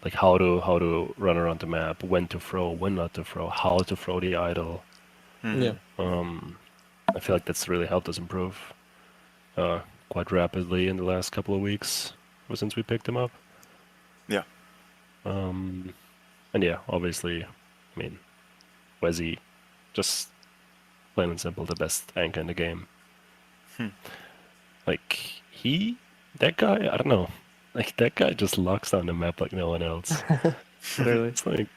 like how to run around the map, when to throw, when not to throw, how to throw the idol. Yeah. Mhm. I feel like that's really helped us improve quite rapidly in the last couple of weeks ever since we picked him up. Yeah. And yeah, obviously, I mean, Wezzy, just plain and simple, the best anchor in the game. Like that guy, I don't know, like that guy just locks down the map like no one else. Literally.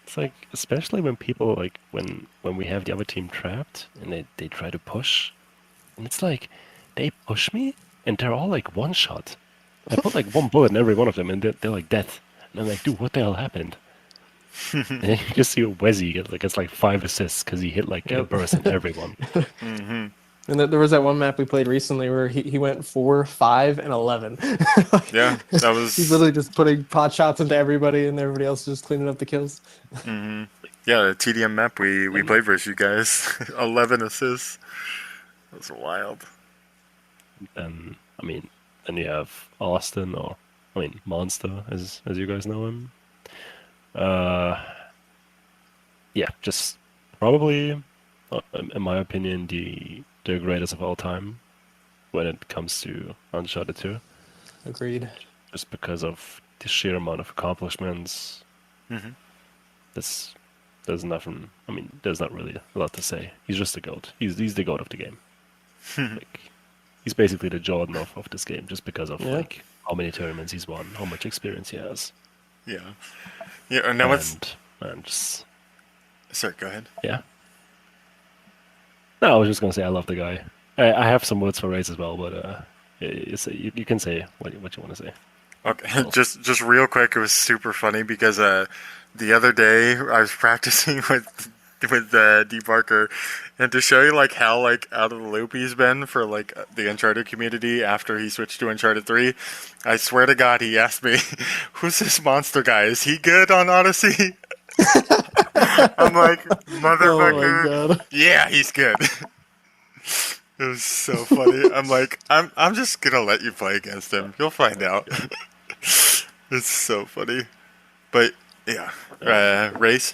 It's like, especially when people like when we have the other team trapped and they try to push, and it's like they push me and they're all like one shot. I put like one bullet in every one of them and they're like dead. And I'm like, dude, what the hell happened? And then you just see Wezzy gets like 5 assists because he hit like a Yep. burst in everyone. Mhm. And there was that one map we played recently where he went 4, 5, and 11. Like, Yeah, that he's was. literally just putting pot shots into everybody, and everybody else just cleaning up the kills. Mhm. Yeah, the TDM map we And played versus you guys. 11 assists. That's wild. then I mean, then you have Austin, or I mean Monster, as you guys know him. Yeah, just probably, in my opinion, the greatest of all time when it comes to Uncharted 2, Agreed. just because of the sheer amount of accomplishments. Mhm. This there's nothing. I mean, there's not really a lot to say. He's just the goat. He's the goat of the game. Like he's basically the Jordan of this game, just because of Yeah. like how many tournaments he's won, how much experience he has, Yeah. Yeah, and now it's. and just Sorry, go ahead. yeah. No, I was just gonna say I love the guy. I have some words for Race as well, but you can say what you want to say. Okay, Oh. just real quick, it was super funny because the other day I was practicing with D Barker, and to show you like how like out of the loop he's been for like the Uncharted community after he switched to Uncharted 3, I swear to God he asked me, "Who's this monster guy? Is he good on Odyssey?" I'm like, Oh my motherfucker, god. yeah, he's good. It was so funny. I'm like, I'm just gonna let you play against him. You'll find out. It's so funny. But yeah, race.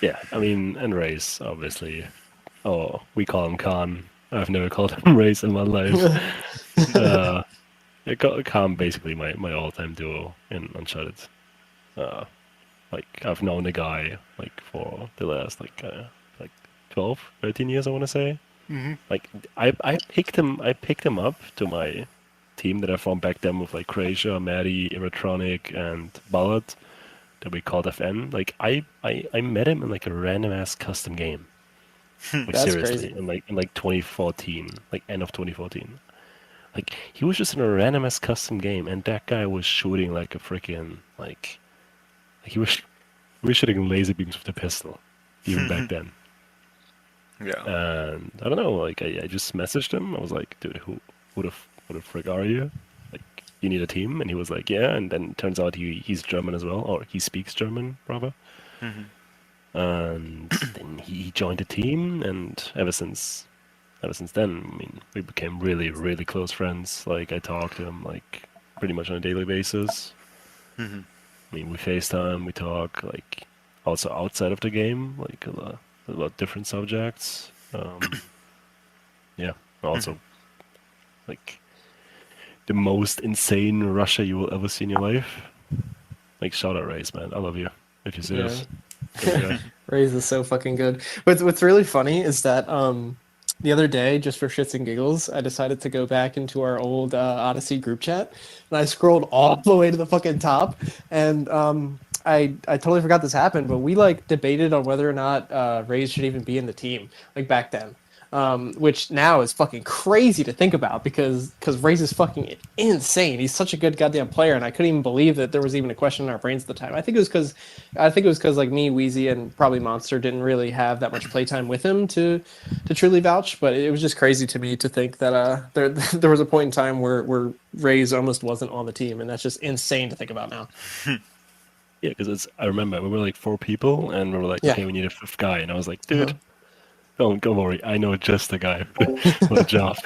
Yeah, I mean, and Race, obviously. Oh, we call him Khan. I've never called him Race in my life. Uh, Khan basically my all-time duo in Uncharted. Uh, like I've known the guy like for the last like 12, 13 years, I want to say. Like I picked him up to my team that I formed back then with like Croatia, Maddie, Electronic, and Ballad that we called FN. Like I met him in like a random ass custom game. Like That's seriously, crazy. in like 2014, like end of 2014. Like he was just in a random ass custom game, and that guy was shooting like a freaking like he was shooting laser beams with a pistol, even back then. Yeah. And I don't know, like I just messaged him. I was like, dude, who the frick are you? Like, you need a team? And he was like, yeah. And then it turns out he's German as well, or he speaks German, rather. And then he joined the team, and ever since then, I mean, we became really, really close friends. Like, I talk to him like pretty much on a daily basis. I mean, we FaceTime, we talk like also outside of the game, like about different subjects. Yeah, also like the most insane Russia you will ever see in your life. Like, shout out Race, man. I love you. If you see Yeah. this. Yeah. Raise is so fucking good. What's really funny is that the other day, just for shits and giggles, I decided to go back into our old Odyssey group chat, and I scrolled all the way to the fucking top, and I totally forgot this happened, but we like debated on whether or not Raze should even be in the team, like back then. Which now is fucking crazy to think about because Raze is fucking insane. He's such a good goddamn player, and I couldn't even believe that there was even a question in our brains at the time. I think it was because like me, Wheezy, and probably Monster didn't really have that much playtime with him to truly vouch. But it was just crazy to me to think that there was a point in time where Raze almost wasn't on the team, and that's just insane to think about now. Yeah, because I remember we were like 4 people, and we were like, Yeah. okay, we need a fifth guy, and I was like, dude, don't worry, I know just the guy for the job.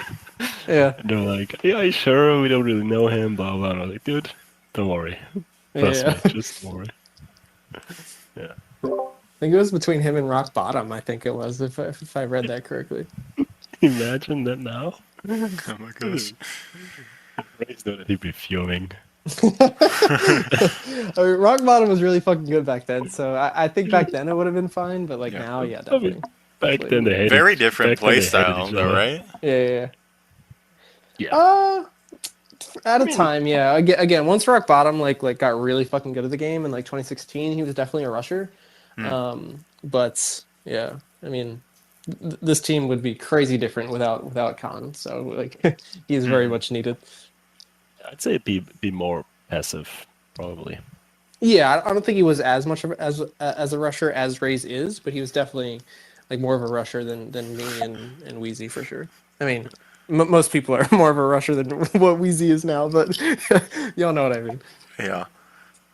Yeah. And they're like, yeah, sure, we don't really know him, blah blah. And I was like, dude, don't worry, trust Yeah. me, just don't worry. Yeah, I think it was between him and Rock Bottom. I think it was, if I read that correctly. imagine that now. Oh my gosh. Raise know that he'd be fuming. I mean, Rock Bottom was really fucking good back then, so I think back then it would have been fine, but like Yeah. now, yeah, I mean, definitely. back then they hated. Very different back then they play hated style, each though, other. right? Yeah. Yeah. At a time, yeah. Again, once Rock Bottom like got really fucking good at the game in like 2016, he was definitely a rusher. But yeah, I mean, this team would be crazy different without Khan. So like, he's very much needed. I'd say it'd be more passive, probably. Yeah, I don't think he was as much as a rusher as Raze is, but he was definitely like more of a rusher than me and Wheezy for sure. I mean, most people are more of a rusher than what Wheezy is now, but y'all know what I mean. Yeah.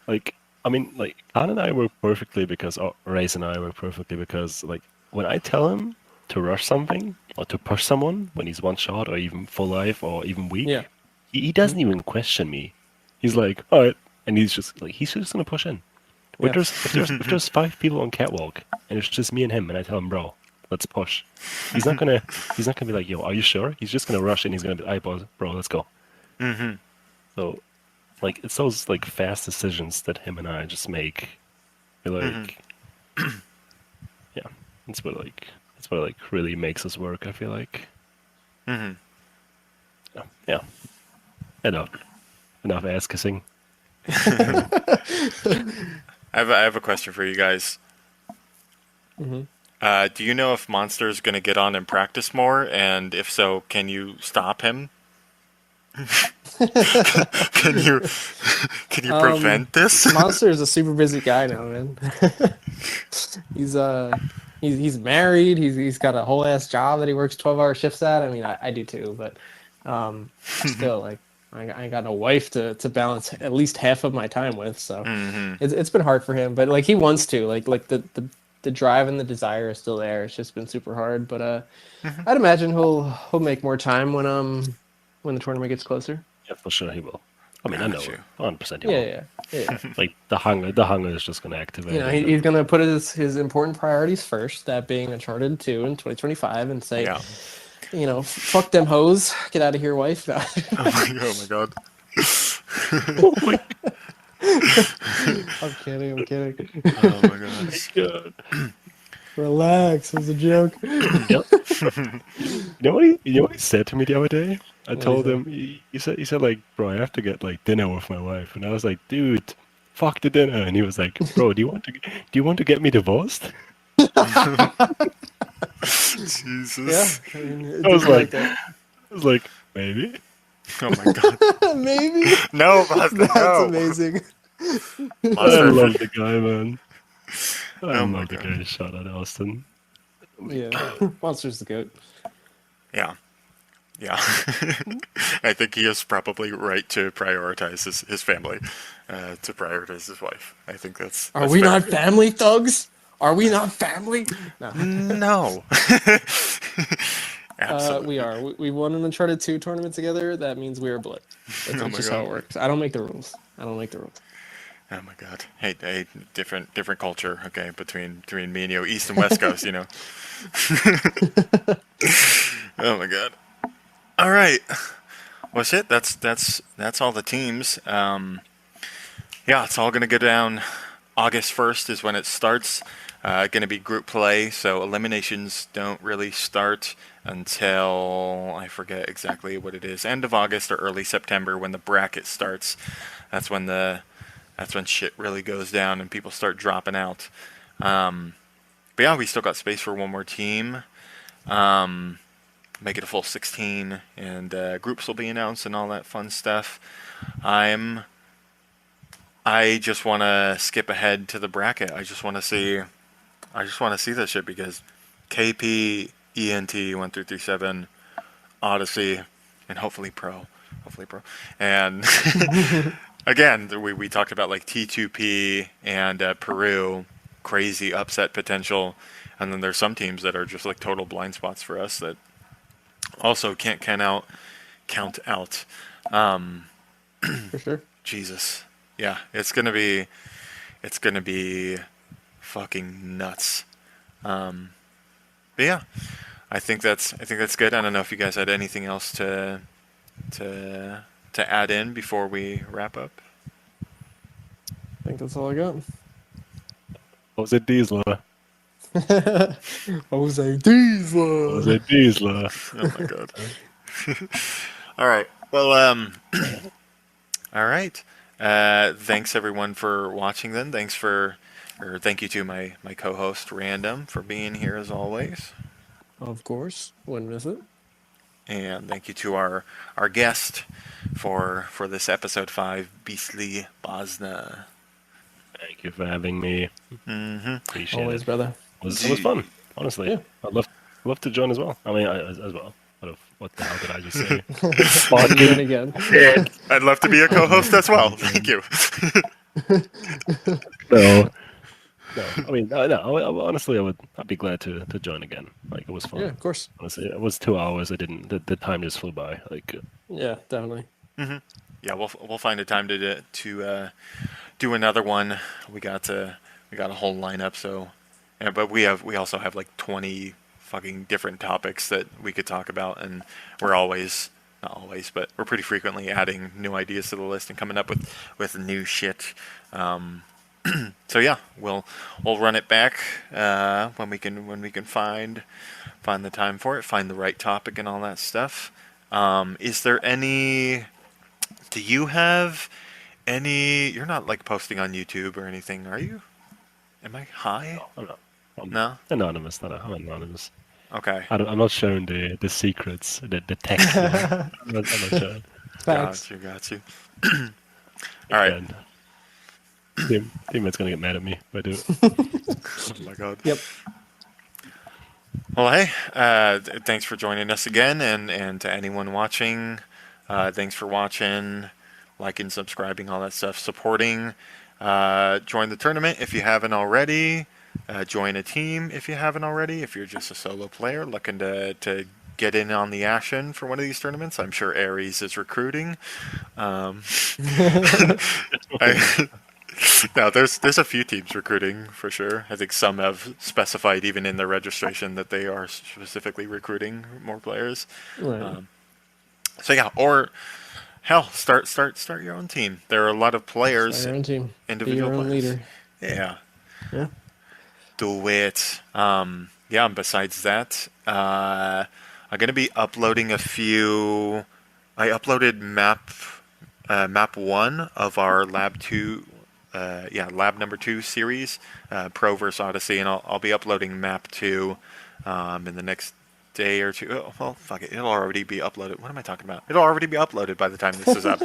Like, I mean, like, Khan and I work perfectly because, or Race and I work perfectly because, like, when I tell him to rush something or to push someone when he's one shot or even full life or even weak, Yeah. he doesn't even question me. He's like, all right, and he's just gonna push in. Yeah. If there's 5 people on catwalk and it's just me and him, and I tell him, bro, let's push. He's not gonna be like, yo, are you sure? He's just gonna rush and he's gonna be, all right, bro, let's go. So, like, it's those like fast decisions that him and I just make. We're like, yeah, that's what really makes us work. I feel like. Yeah. Enough ass kissing. I have a question for you guys. Do you know if Monster's going to get on and practice more? And if so, can you stop him? Can you prevent this? Monster is a super busy guy now, man. He's married. He's got a whole ass job that he works 12-hour shifts at. I mean, I do too, but still, like, I ain't got no wife to balance at least half of my time with. So it's been hard for him, but like he wants to, like the drive and the desire is still there. It's just been super hard, but I'd imagine he'll make more time when the tournament gets closer. Yeah, for sure he will. I mean, I know Got you. it. 100% he Yeah, won't. yeah. Like the hunger is just gonna activate. You know, and he's gonna put his important priorities first, that being Uncharted 2 in 2025, and say, Yeah. you know, fuck them hoes, get out of here, wife. Oh my god. I'm kidding. Oh my gosh. God. Relax, it was a joke. Yep. You know what he said to me the other day? I What'd he told say? him he said like, bro, I have to get like dinner with my wife, and I was like, dude, fuck the dinner, and he was like, bro, do you want to get me divorced? Jesus. Yeah, I mean, it I was did be like, that. I was like, maybe. Oh my god. Maybe. No, Boston, That's no. amazing. I Monster. love the guy, man. I Oh my love the God. guy. Shout out Austin. Yeah, Monster's the goat. Yeah. Yeah. I think he is probably right to prioritize his family, to prioritize his wife. I think that's Are we fair. not family, thugs? Are we not family? No. No. Absolutely. We are. We won an Uncharted 2 tournament together. That means we are blood. That's Oh my just how it God. works. I don't make the rules. Oh my god. Hey, different culture, okay, between me and you, East and West Coast, you know. Oh my god. All right. Well, shit. That's all the teams. Yeah, it's all gonna go down. August 1st is when it starts. Gonna be group play, so eliminations don't really start until I forget exactly what it is. End of August or early September when the bracket starts. That's when shit really goes down and people start dropping out. But yeah, we still got space for one more team. Make it a full 16, and groups will be announced and all that fun stuff. I just want to skip ahead to the bracket. I just want to see this shit because KP, ENT 1337, Odyssey, and hopefully Pro, and again, we talked about like T2P and PERU, crazy upset potential, and then there's some teams that are just like total blind spots for us that also can't count out. For sure. Jesus, yeah, it's gonna be fucking nuts. But yeah, I think that's good. I don't know if you guys had anything else to add in before we wrap up. I think that's all I got. Was it Diesel? Jose Diesel. Was it Diesel? Oh my god. All right. Well, all right. Thanks everyone for watching. Then thank you to my co-host RaNDiM for being here as always, Of course, wouldn't miss it. and thank you to our guest for this episode 5, Beastly Bosna. Thank you for having me. Mm-hmm. Appreciate Always, it. brother. It was fun, honestly. Yeah. I'd love to join as well. I mean, as well. What the hell did I just say? Again, again. I'd love to be a co-host as well. Thank you. No. I mean, honestly, I'd be glad to join again. Like, it was fun. Yeah, of course. Honestly, it was 2 hours. The time just flew by. Like, Yeah, definitely. Mm-hmm. Yeah, we'll find a time to do another one. We got a whole lineup. So, yeah, but we also have like 20 fucking different topics that we could talk about, and we're always, not always, but we're pretty frequently adding new ideas to the list and coming up with new shit. So yeah, we'll run it back when we can find the time for it, find the right topic and all that stuff. Is there any? Do you have any? You're not like posting on YouTube or anything, are you? Am I high? no, I'm not. I'm No. anonymous. I'm anonymous. Okay. I'm not showing the secrets, the text. I'm not showing. Facts. Got you. All right. And teammate's gonna get mad at me if I do it. Oh my god. Yep. Well, hey, thanks for joining us again, and to anyone watching, thanks for watching, liking, subscribing, all that stuff, supporting. Join the tournament if you haven't already. Join a team if you haven't already. If you're just a solo player looking to get in on the action for one of these tournaments, I'm sure Ares is recruiting. No, there's a few teams recruiting for sure. I think some have specified even in their registration that they are specifically recruiting more players. Right. So yeah, or hell, start your own team. There are a lot of players, Start your own team. Be individual your own players. leader. Yeah, Yeah. do it. Yeah. And besides that, I'm gonna be uploading a few. I uploaded map 1 of our Lab 2. Lab number 2 series, Pro vs. Odyssey, and I'll be uploading map 2 in the next day or two. Oh, well, fuck it, it'll already be uploaded. What am I talking about? It'll already be uploaded by the time this is up.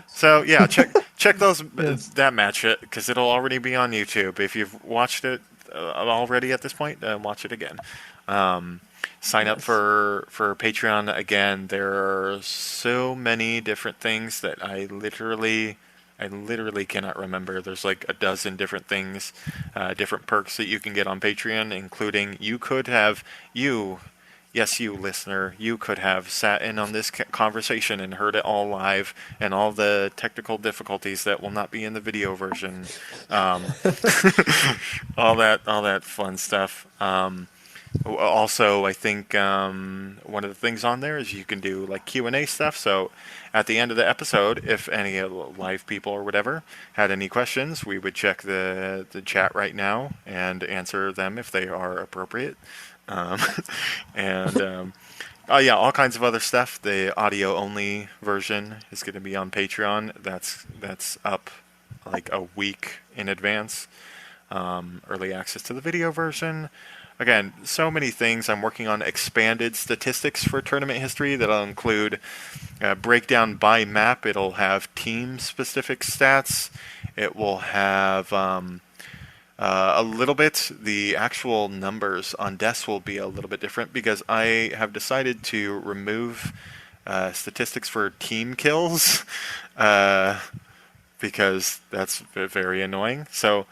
So yeah, check those that match it because it'll already be on YouTube. If you've watched it already at this point, watch it again. Sign up for Patreon again. There are so many different things that I literally cannot remember. There's like a dozen different things, different perks that you can get on Patreon, including yes, you listener, you could have sat in on this conversation and heard it all live, and all the technical difficulties that will not be in the video version, all that fun stuff. Also, I think one of the things on there is you can do like Q&A stuff. So at the end of the episode, if any live people or whatever had any questions, we would check the chat right now and answer them if they are appropriate. All kinds of other stuff. The audio only version is going to be on Patreon. That's up like a week in advance. Early access to the video version. Again, so many things. I'm working on expanded statistics for tournament history that'll include breakdown by map. It'll have team-specific stats. It will have a little bit. The actual numbers on deaths will be a little bit different because I have decided to remove statistics for team kills because that's very annoying. So,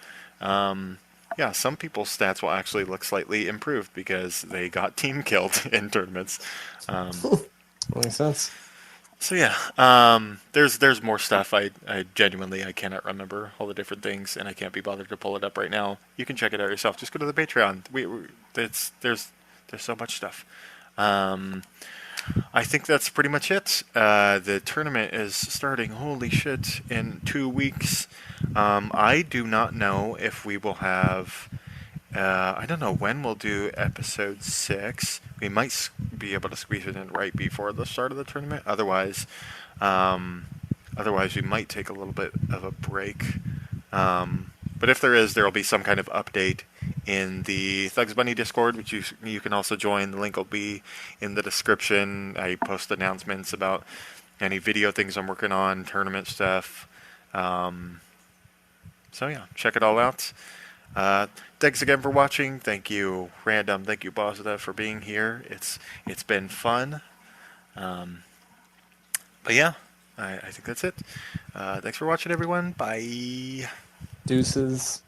some people's stats will actually look slightly improved because they got team killed in tournaments. Makes sense. So yeah, there's more stuff. I genuinely cannot remember all the different things, and I can't be bothered to pull it up right now. You can check it out yourself. Just go to the Patreon. There's so much stuff. I think that's pretty much it. The tournament is starting, holy shit, in 2 weeks. I do not know if we will have... I don't know when we'll do episode 6. We might be able to squeeze it in right before the start of the tournament. Otherwise, we might take a little bit of a break. But if there is, there will be some kind of update in the ThuggzBunney Discord, which you can also join. The link will be in the description. I post announcements about any video things I'm working on, tournament stuff. So yeah, check it all out. Thanks again for watching. Thank you, RaNDiM. Thank you, Bosna, for being here. It's been fun. But yeah, I think that's it. Thanks for watching, everyone. Bye. Deuces.